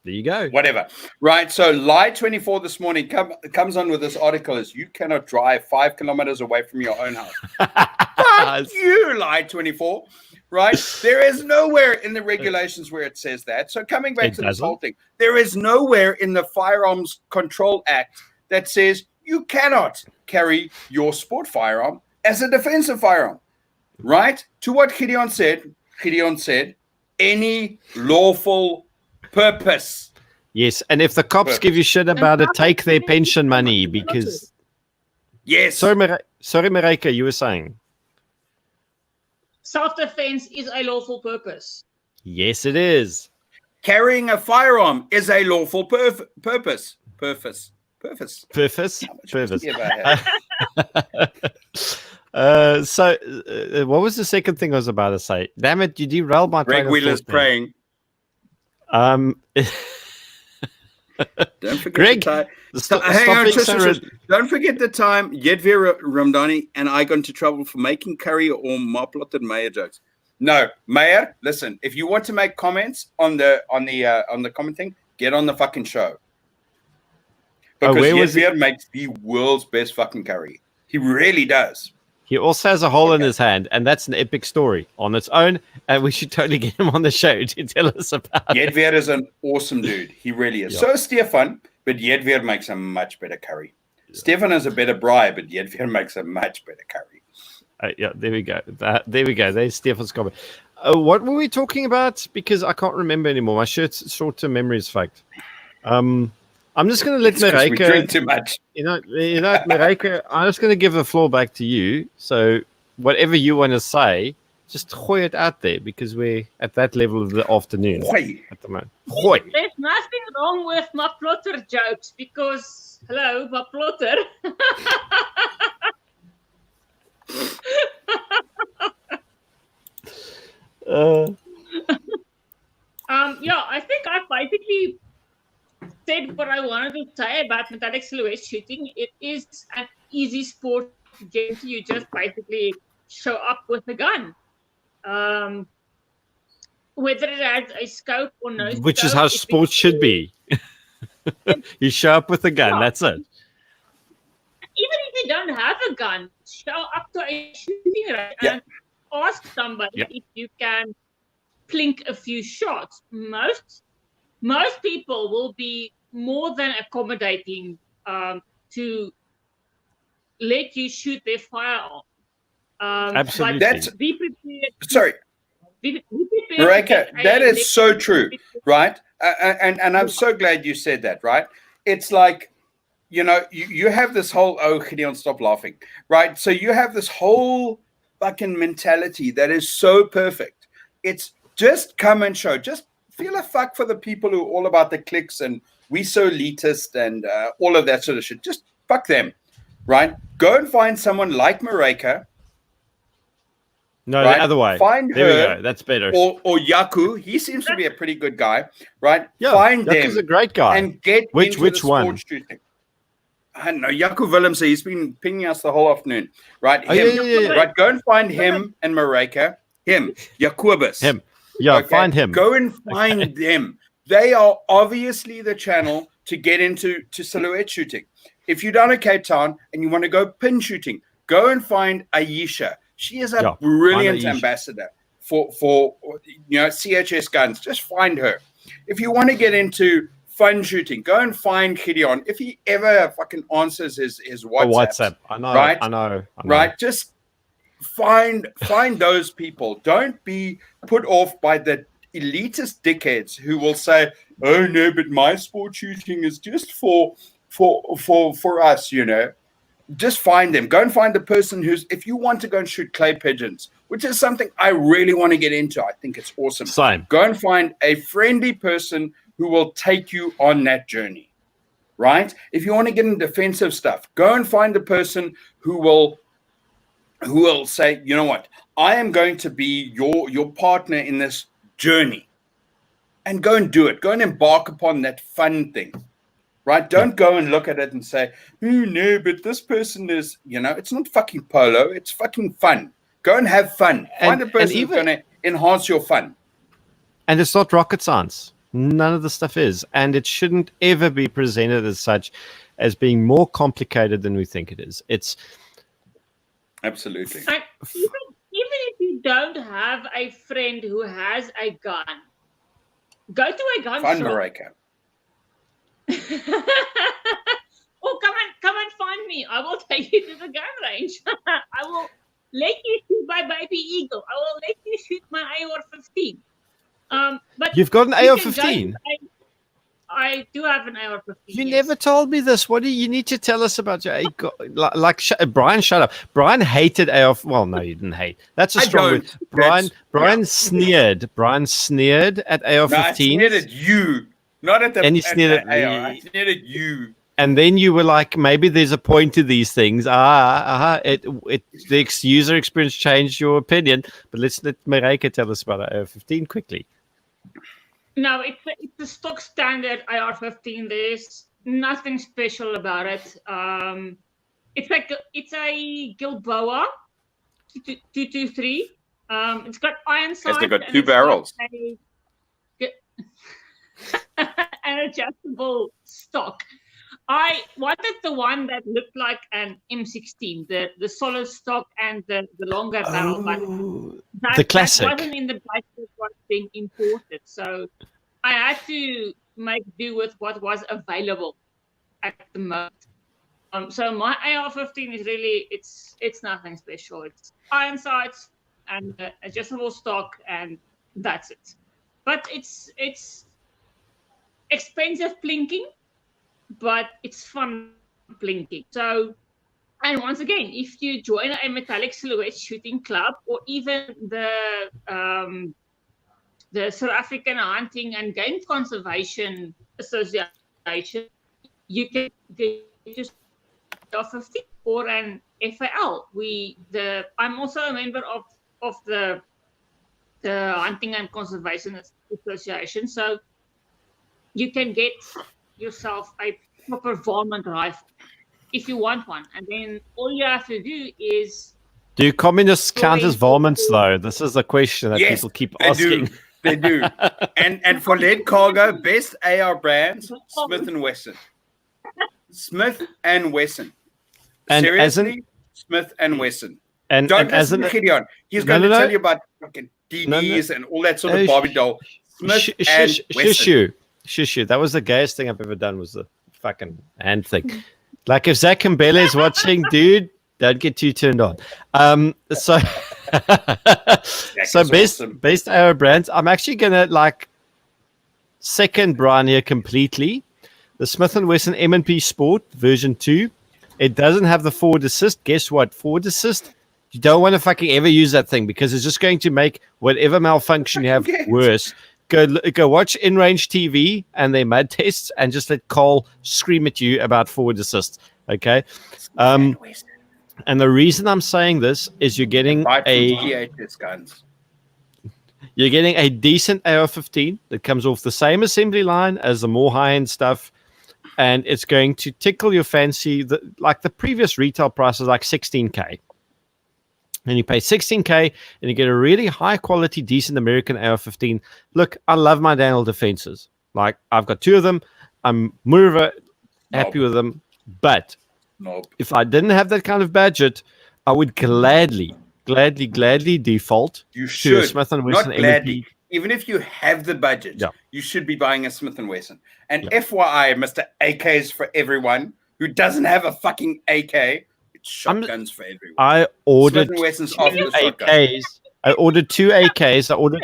There you go. Whatever. Right. So Lie 24 this morning comes on with this article: is you cannot drive 5 kilometers away from your own house. Fuck you, Lie 24. Right. There is nowhere in the regulations where it says that. So coming back to this whole thing, there is nowhere in the Firearms Control Act that says you cannot carry your sport firearm as a defensive firearm, right? To what Gideon said, any lawful purpose. Yes, and if the cops give you shit about it, take their pension money because... Yes. Sorry, Maryke, you were saying? Self-defense is a lawful purpose. Yes, it is. Carrying a firearm is a lawful purpose. Purpose. So, what was the second thing I was about to say? Damn it, you derailed my Greg Wheeler's praying. Don't forget Greg, don't forget the time Yedvir Ramdani and I got into trouble for making curry or marplotted mayor jokes. No, Mayor, listen, if you want to make comments on the commenting, get on the fucking show. Because Yedvir makes the world's best fucking curry. He really does. He also has a hole in his hand, and that's an epic story on its own, and we should totally get him on the show to tell us about it. Yedvir is an awesome dude. He really is. Yeah. So is Stefan, but Yedvir makes a much better curry. Stefan is a better braai, but Jedvier makes a much better curry. Yeah, there we go. There we go. There's Stefan's comment. What were we talking about? Because I can't remember anymore. My short-term memory is fucked. I'm just going to let Maryke. We drink too much. You know, Maryke. I'm just going to give the floor back to you. So whatever you want to say, just gooi it out there because we're at that level of the afternoon at the moment. Gooi. There's nothing wrong with my plotter jokes because, hello, my plotter. Yeah, I think I basically said what I wanted to say about metallic silhouette shooting. It is an easy sport to get into. You just basically show up with a gun. Whether it has a scope or no Which scope, is how sports should be. You show up with a gun, that's it. Even if you don't have a gun, show up to a shooting range and ask somebody if you can plink a few shots. Most people will be more than accommodating to let you shoot their firearm. Absolutely. Be prepared. Sorry. Be prepared. Maryke, that is so true, right? And I'm so glad you said that, right? It's like, you know, you have this whole, Gideon, stop laughing, right? So you have this whole fucking mentality that is so perfect. It's just come and show. Just feel a fuck for the people who are all about the clicks and we so elitist and all of that sort of shit. Just fuck them, right? Go and find someone like Maryke. No, right? the other way. Find there her, we go. That's better. Or Yaku. He seems to be a pretty good guy, right? Yeah, find Yaku's them a great guy. and get which into the one? sports shooting. I don't know. Yaku Willems, he's been pinging us the whole afternoon, right? Yeah. Right, go and find him and Maryke. Him, Jacobus. Him. Yeah, okay? Find him. Go and find them. They are obviously the channel to get into silhouette shooting. If you're down in Cape Town and you want to go pin shooting, go and find Aisha. She is a brilliant ambassador for CHS guns. Just find her. If you want to get into fun shooting, go and find Gideon. If he ever fucking answers his WhatsApp. I know. Right? I know. Right? Just find those people. Don't be put off by the elitist dickheads who will say, "Oh no, but my sport shooting is just for us," you know. Just find them. Go and find the person who's, if you want to go and shoot clay pigeons, which is something I really want to get into. I think it's awesome. Same. Go and find a friendly person who will take you on that journey, right? If you want to get in defensive stuff, go and find the person who will say, you know what, I am going to be your partner in this journey, and go and do it. Go and embark upon that fun thing. Right? Don't go and look at it and say, "Oh no, but this person is," you know, it's not fucking polo, it's fucking fun. Go and have fun. Find a person who's going to enhance your fun. And it's not rocket science. None of the stuff is. And it shouldn't ever be presented as such, as being more complicated than we think it is. It's absolutely. Even if you don't have a friend who has a gun, go to a gun shop. Maryke. Oh, come and find me. I will take you to the gun range. I will let you shoot my baby eagle. I will let you shoot my AR-15. But you've got an AR-15. I do have an AR-15. You never told me this. What do you need to tell us about your Bryan? Shut up. Bryan hated AR. Well, no, you didn't hate. That's a strong word. Bryan sneered. Bryan sneered at AR-15. No, I sneered at you. Not at the and he sneered at AR. I sneered at you. And then you were like, maybe there's a point to these things. The user experience changed your opinion. But let's let Maryke tell us about AR-15 quickly. No, it's a stock standard AR-15. There's nothing special about it. It's a Gilboa 223. It's got iron sights. It's got two barrels. An adjustable stock. I wanted the one that looked like an M16, the solid stock and the longer barrel. But the classic. That wasn't in the batch that was being imported, so I had to make do with what was available at the moment. So my AR-15 is really it's nothing special. It's iron sights and adjustable stock, and that's it. But it's expensive plinking, but it's fun plinking. So, and once again, if you join a metallic silhouette shooting club, or even the South African Hunting and Game Conservation Association, you can get just AR-15 or an FAL. I'm also a member of the Hunting and Conservation Association, so you can get yourself a proper varmint rifle if you want one, and then all you have to do is. Do communists count as varmints, though? This is a question that people keep asking. They do. And for lead cargo, best AR brands, Smith & Wesson. Smith and Wesson. And seriously, Smith and Wesson. And don't listen to Gideon. He's going to tell you about fucking DDs and all that sort of Barbie doll. Smith and Wesson. Shush. That was the gayest thing I've ever done, was the fucking hand thing. Like, if Zach and Bella is watching, dude, don't get too turned on. So best AR brands. I'm actually gonna second Bryan here completely. The Smith & Wesson M&P Sport version 2. It doesn't have the forward assist. Guess what? Forward assist. You don't want to fucking ever use that thing, because it's just going to make whatever malfunction you have worse. Go watch in-range TV and their mud tests, and just let Cole scream at you about forward assist. Okay. And the reason I'm saying this is you're getting a decent AR-15 that comes off the same assembly line as the more high-end stuff, and it's going to tickle your fancy. Like the previous retail price is like $16K. And you pay $16K and you get a really high quality, decent American AR-15. Look, I love my Daniel defenses. Like, I've got 2 of them. I'm more happy with them. But if I didn't have that kind of budget, I would gladly default to a Smith & Wesson M&P. Even if you have the budget, you should be buying a Smith & Wesson. And FYI, Mr. AKs for everyone who doesn't have a fucking AK, shotguns for everyone. I ordered Smith & Wesson's 2 AKs. I ordered 2 AKs. I ordered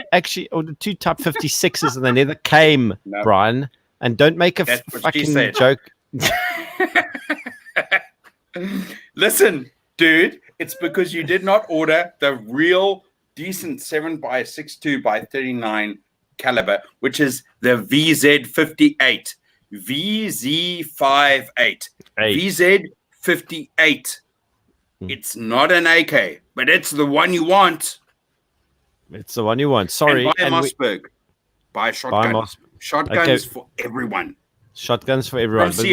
2 Type 56s, and they never came, Bryan. And don't make a fucking joke. Listen, dude, it's because you did not order the real decent 7x62 by 39 caliber, which is the VZ58. VZ58. VZ58. It's not an AK, but it's the one you want. It's the one you want. Sorry. And buy Mossberg. Buy shotgun. Shotguns for everyone. Shotguns for everyone. But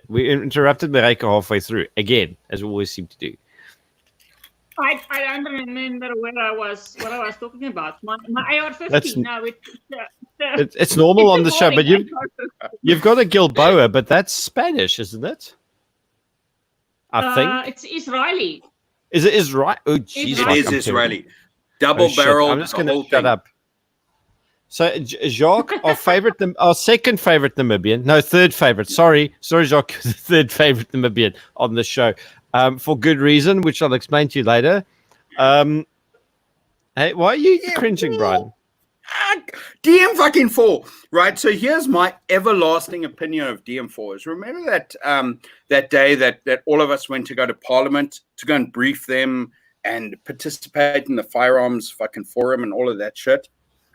we interrupted Maryke halfway through, again, as we always seem to do. I don't remember what I was talking about. My AR-15. It's normal on the show, but you've got a Gilboa, but that's Spanish, isn't it? I think it's Israeli. Is it Israeli? Oh, geez, it is Israeli. Double barrel. I'm just going to shut up. So, Jacques, our second favorite Namibian, no, third favorite. Sorry, Jacques, third favorite Namibian on the show, for good reason, which I'll explain to you later. Hey, why are you cringing, Bryan? DM4, right? So here's my everlasting opinion of DM4. Remember that that day that all of us went to go to Parliament to go and brief them and participate in the firearms fucking forum and all of that shit?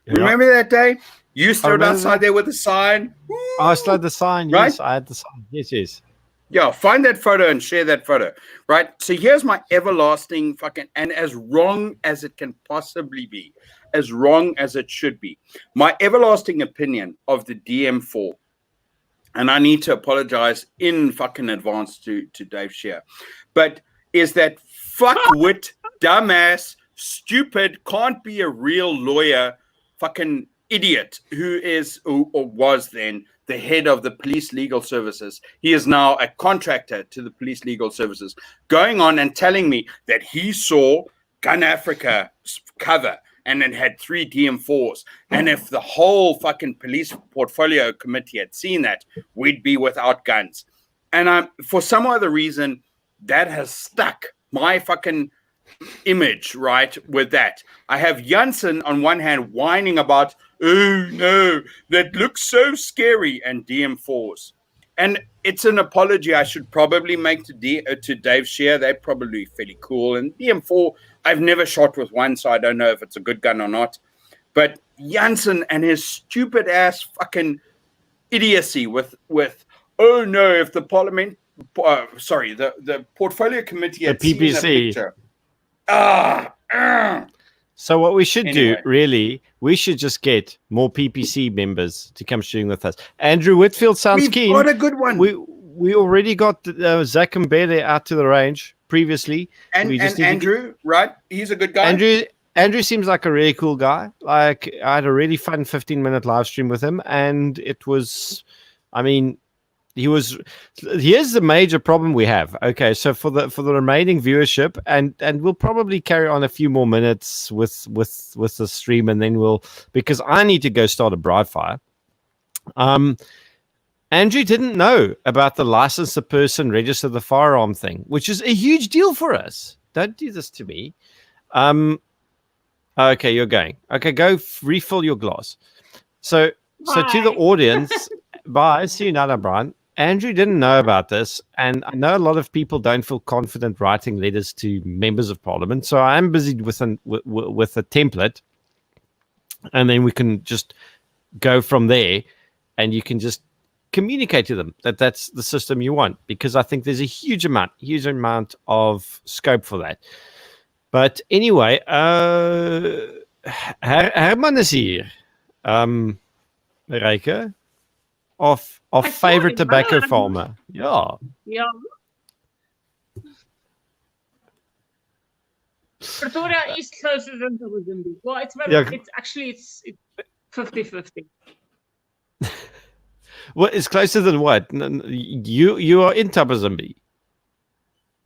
Yeah. Remember that day? You stood outside there with a sign. I still had the sign. Right? Yes, I had the sign. Yes. Yeah, find that photo and share that photo, right? So here's my everlasting fucking, and as wrong as it can possibly be, as wrong as it should be, my everlasting opinion of the DM4, and I need to apologize in fucking advance to Dave Shear, but is that fuckwit, dumbass, stupid, can't be a real lawyer, fucking idiot who was then the head of the police legal services. He is now a contractor to the police legal services, going on and telling me that he saw Gun Africa cover and it had 3 DM4s. And if the whole fucking police portfolio committee had seen that, we'd be without guns. And for some other reason, that has stuck my fucking image, right, with that. I have Janssen on one hand whining about, oh no, that looks so scary, and DM4s. And it's an apology I should probably make to Dave Shear. They're probably fairly cool. And DM4, I've never shot with one, so I don't know if it's a good gun or not. But Janssen and his stupid ass fucking idiocy with oh no, if the parliament, the portfolio committee had the PPC. seen a picture. So what we should do, really, we should just get more PPC members to come shooting with us. Andrew Whitfield sounds keen. What a good one. We already got Zach and Bailey out to the range previously. And Andrew, right? He's a good guy. Andrew seems like a really cool guy. Like, I had a really fun 15-minute live stream with him, and it was, I mean, here's the major problem we have. Okay, so for the remaining viewership, and we'll probably carry on a few more minutes with the stream, and then because I need to go start a bride fire. Andrew didn't know about the license a person register the firearm thing, which is a huge deal for us. Don't do this to me. Okay, you're going. Okay, go refill your glass. So to the audience, bye. See you now, Bryan. Andrew didn't know about this, and I know a lot of people don't feel confident writing letters to members of parliament. So I'm busy with a template, and then we can just go from there, and you can just communicate to them that that's the system you want, because I think there's a huge amount of scope for that. But anyway, Herman is here. Maryke, of favorite tobacco farmer. Yeah. Pretoria is closer than Tabazimbi. Well, it's 50-50. Well, it's closer than what? You are in Tabazimbi.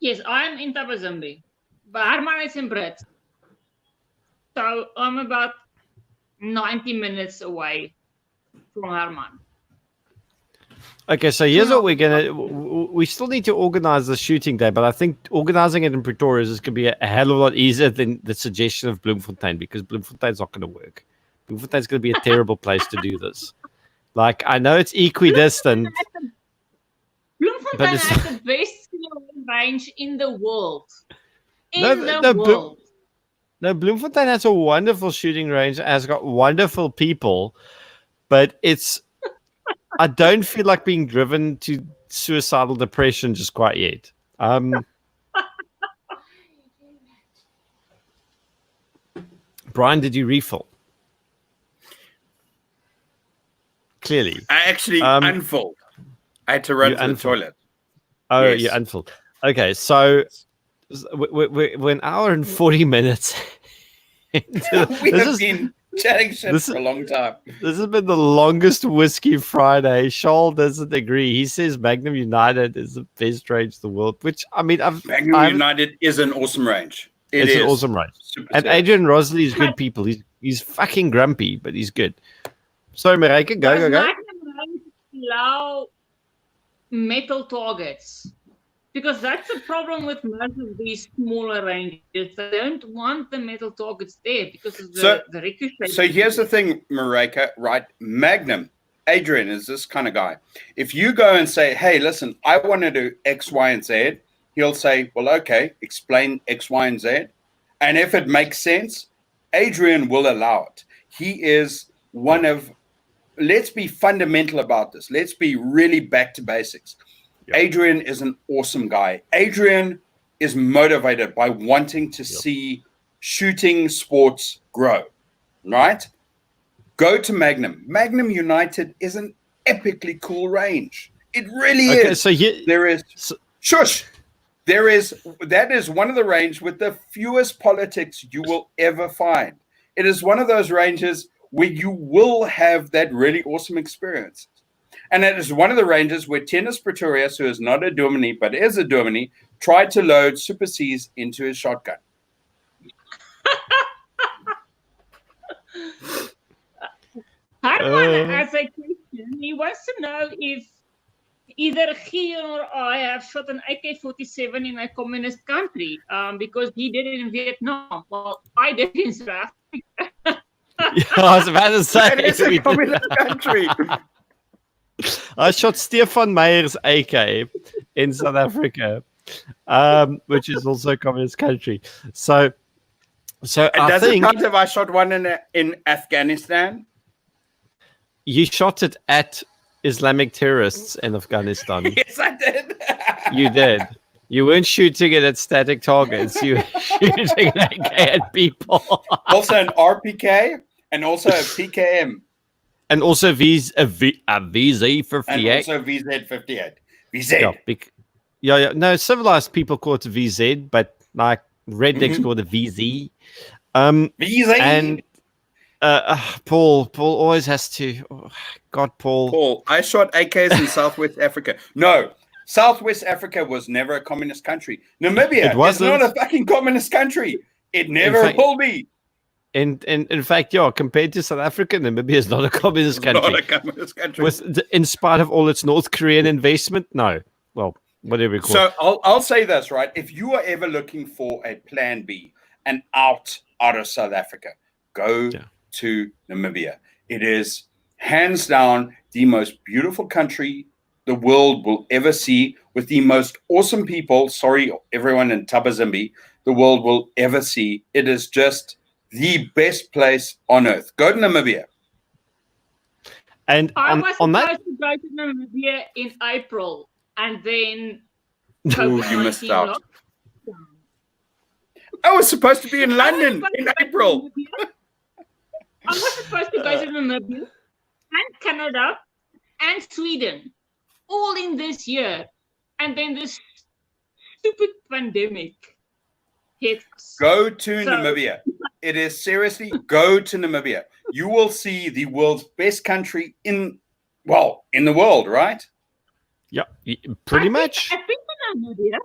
Yes, I'm in Tabazimbi. But Herman is in Brits. So I'm about 90 minutes away from Herman. Okay, so here's what we still need to organize the shooting day, but I think organizing it in Pretoria is going to be a hell of a lot easier than the suggestion of Bloemfontein, because Bloemfontein's not going to work. Bloemfontein's going to be a terrible place to do this. Like, I know it's equidistant. Bloemfontein has the best range in the world. No, Bloemfontein has a wonderful shooting range, has got wonderful people, but I don't feel like being driven to suicidal depression just quite yet. Bryan, did you refill? Clearly. I actually unfilled. I had to run to the toilet. Oh, yes. You unfilled. Okay, so we're an hour and 40 minutes. We have been chatting shit for a long time. This has been the longest Whisky Friday. Shaul doesn't agree. He says Magnum United is the best range in the world, which, I mean, Magnum United is an awesome range. It's an awesome range. And Adrian Rosley is good people. He's fucking grumpy, but he's good. Sorry, Maryke, go. Magnum range allow metal targets. Because that's the problem with most of these smaller ranges. They don't want the metal targets there because of the ricochet. So here's the thing, Maryke, right? Magnum, Adrian is this kind of guy. If you go and say, hey, listen, I want to do X, Y, and Z, he'll say, well, okay, explain X, Y, and Z. And if it makes sense, Adrian will allow it. He is one of, let's be fundamental about this. Let's be really back to basics. Yep. Adrian is an awesome guy. Adrian is motivated by wanting to see shooting sports grow, right? Go to Magnum. Magnum United is an epically cool range. It really is. So that is one of the ranges with the fewest politics you will ever find. It is one of those ranges where you will have that really awesome experience. And it is one of the ranges where Tennis Pretorius, who is not a Dominie, but is a Dominie, tried to load Super C's into his shotgun. Herman has a question. He wants to know if either Gideon or I have shot an AK-47 in a communist country because he did it in Vietnam. Well, I did it in South Africa. I was about to say, It is a communist country. I shot Stefan Meyer's AK in South Africa, which is also a communist country. So And I does it think count if I shot one in Afghanistan? you shot it at Islamic terrorists in Afghanistan. Yes, I did. You did. You weren't shooting it at static targets. You were shooting an AK at people. Also an RPK and also a PKM. And also a VZ58. And also VZ58. VZ. Yeah. No, civilized people call it a VZ, but like rednecks call it a VZ. VZ. And Paul always has to. Oh, God, Paul. Paul, I shot AKs in Southwest Africa. No, Southwest Africa was never a communist country. Namibia is not a fucking communist country. It never will be. In fact, yeah, compared to South Africa, Namibia is not a communist country. Not a communist country. In spite of all its North Korean investment, no. Well, whatever you call it. So I'll say this, right? If you are ever looking for a plan B, an out of South Africa, go to Namibia. It is hands down the most beautiful country the world will ever see, with the most awesome people. Sorry, everyone in Tabazimbi, the world will ever see. It is just the best place on earth. Go to Namibia. And I was supposed to go to Namibia in April, and then you missed out. I was supposed to be in London in April. I was supposed to go to Namibia and Canada and Sweden all in this year, and then this stupid pandemic hit us. Go to Namibia. It is seriously, go to Namibia. You will see the world's best country in the world, right? Yeah, pretty much. I've been to Namibia.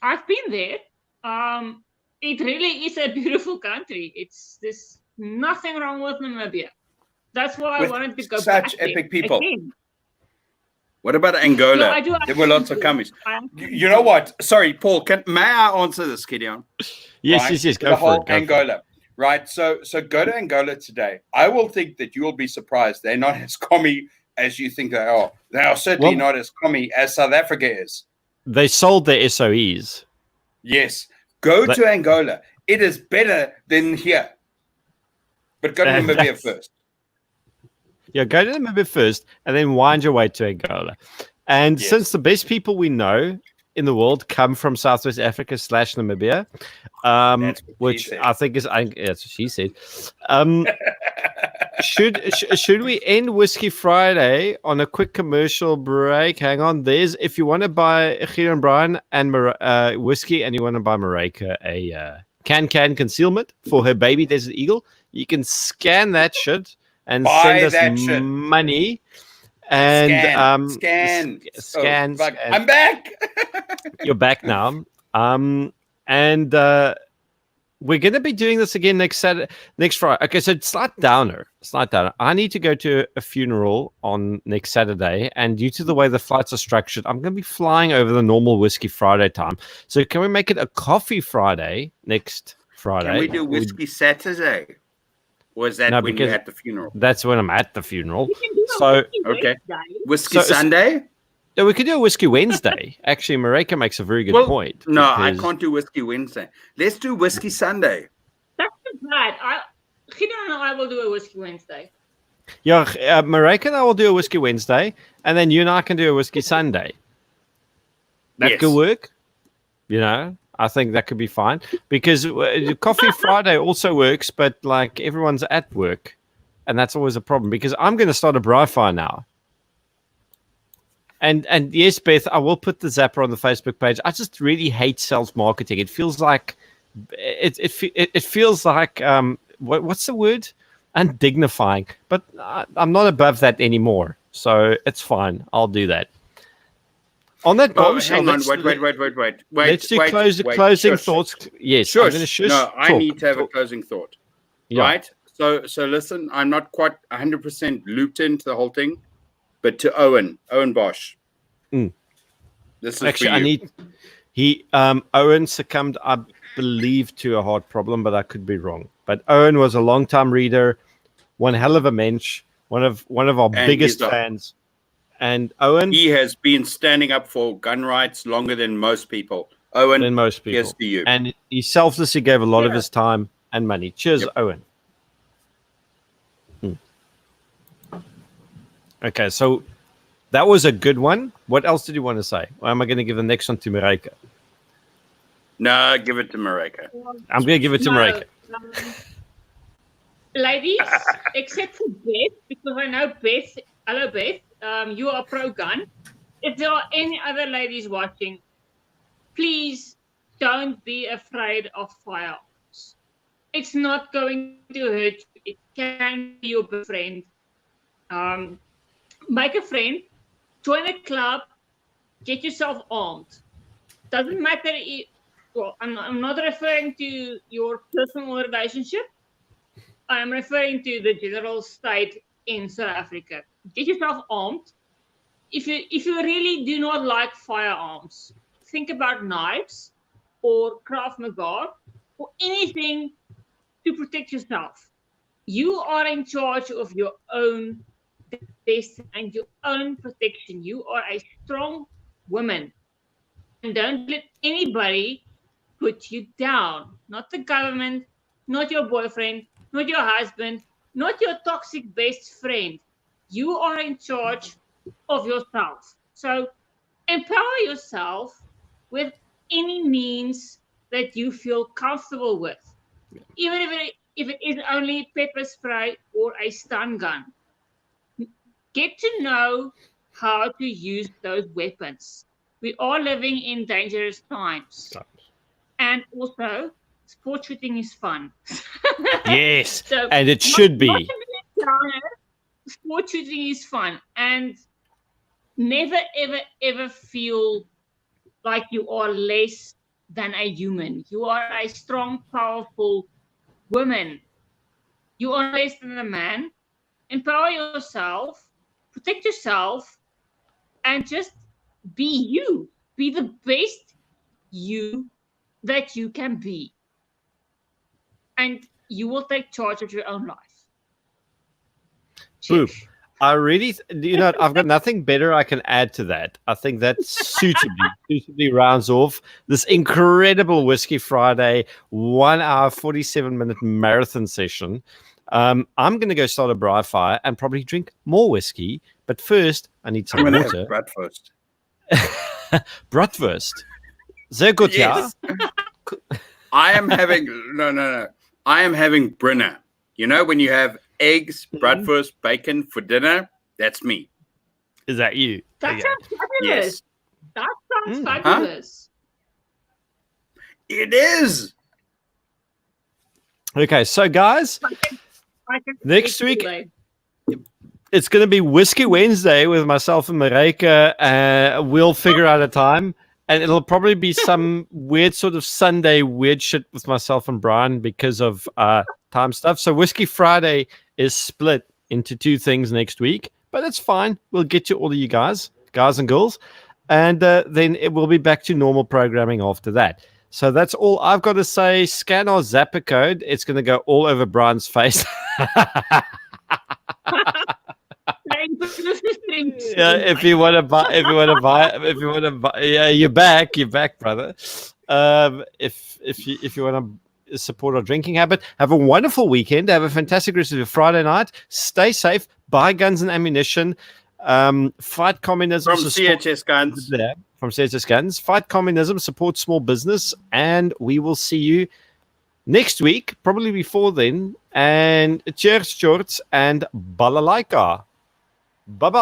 I've been there. It really is a beautiful country. There's nothing wrong with Namibia. That's why I wanted to go back. Such epic people. Again. What about Angola? No, there were lots of commies. You know what? Sorry, Paul. May I answer this, Gideon? Yes, right? yes. Go for it. Angola. Right. So go to Angola today. I will think that you will be surprised. They're not as commie as you think they are. They are certainly not as commie as South Africa is. They sold their SOEs. Yes. Go to Angola. It is better than here. But go to Namibia first. Yeah, go to Namibia first and then wind your way to Angola. And since the best people we know in the world come from Southwest Africa / Namibia, which I think is, that's what she said. Should we end Whisky Friday on a quick commercial break? Hang on. If you want to buy Gideon Bryan and whiskey, and you want to buy Maryke a can concealment for her baby Desert Eagle, you can scan that shit and send us money. And scan. I'm back. You're back now. And we're going to be doing this again next Friday. Okay, so slight downer. I need to go to a funeral on next Saturday, and due to the way the flights are structured, I'm going to be flying over the normal Whisky Friday time. So can we make it a coffee Friday next Friday? Can we do Whisky Saturday? Or is that when you're at the funeral? That's when I'm at the funeral. So Whisky Sunday? Yeah, we could do a Whisky Wednesday. Actually, Maryke makes a very good point. No, I can't do Whisky Wednesday. Let's do Whisky Sunday. That's not bad. Gideon and I will do a Whisky Wednesday. Yeah, Maryke and I will do a Whisky Wednesday, and then you and I can do a Whisky Sunday. That could work. You know, I think that could be fine because Coffee Friday also works, but like everyone's at work, and that's always a problem because I'm going to start a Bri-Fi now. And yes, Beth, I will put the Zapper on the Facebook page. I just really hate sales marketing. It feels like it feels like what's the word? Undignifying. But I'm not above that anymore, so it's fine. I'll do that. On that bombshell, hang on, wait. Let's do closing thoughts. Yes, sure. I need to have a closing thought. Yeah. Right. So listen, I'm not quite 100% looped into the whole thing. But to Owen Bosch, This is Actually, for you. Owen succumbed, I believe, to a heart problem, but I could be wrong. But Owen was a long-time reader, one hell of a mensch, one of our And biggest he's fans. And Owen, He has been standing up for gun rights longer than most people. Owen, than most here's people, to you. and he selflessly gave a lot of his time and money. Cheers, Yep. Owen. Okay, so that was a good one. What else did you want to say? Or am I going to give the next one to Maryke? No, give it to Maryke. I'm going to give it to Maryke. Ladies, except for Beth, because I know Beth. Hello, Beth. You are pro-gun. If there are any other ladies watching, please don't be afraid of firearms. It's not going to hurt you. It can be your best friend. Make a friend, join a club, get yourself armed. Doesn't matter I'm not referring to your personal relationship. I'm referring to the general state in South Africa. Get yourself armed. If you really do not like firearms, think about knives or Krav Maga or anything to protect yourself. You are in charge of your own destiny and your own protection. You are a strong woman. And don't let anybody put you down. Not the government, not your boyfriend, not your husband, not your toxic best friend. You are in charge of yourself. So empower yourself with any means that you feel comfortable with. Even if it is only pepper spray or a stun gun. Get to know how to use those weapons. We are living in dangerous times. And also, sport shooting is fun. Yes, So and it should be. Not to be a downer, sport shooting is fun. And never, ever, ever feel like you are less than a human. You are a strong, powerful woman. You are less than a man. Empower yourself, protect yourself, and just be you. Be the best you that you can be. And you will take charge of your own life. Boop. Cheers. I really, I've got nothing better I can add to that. I think that suitably rounds off this incredible Whisky Friday 1 hour, 47-minute marathon session. I'm going to go start a braai fire and probably drink more whiskey. But first, I need some I'm going to water. have breakfast. Bratwurst. Sehr gut, Yes. ja. I am having, no. I am having Brinner. You know, when you have eggs, breakfast, bacon for dinner, that's me. Is that you? That Okay. sounds fabulous. Yes. That sounds fabulous. It is. Okay, so guys, I can next relate week, today. it's going to be Whiskey Wednesday with myself and Maryke. We'll figure out a time. And it'll probably be some weird sort of Sunday weird shit with myself and Bryan because of time stuff. So Whisky Friday is split into two things next week. But that's fine. We'll get to all of you guys and girls. And then it will be back to normal programming after that. So that's all I've got to say. Scan our Zapper code. It's going to go all over Bryan's face. Yeah, if you want to buy, yeah, you're back, brother. If you want to support our drinking habit, have a wonderful weekend. Have a fantastic rest of your Friday night. Stay safe. Buy guns and ammunition. Fight communism From CHS Guns. From CHS Guns. Fight communism. Support small business, and we will see you next week, probably before then. And cheers, shorts, and balalaika. Bye-bye.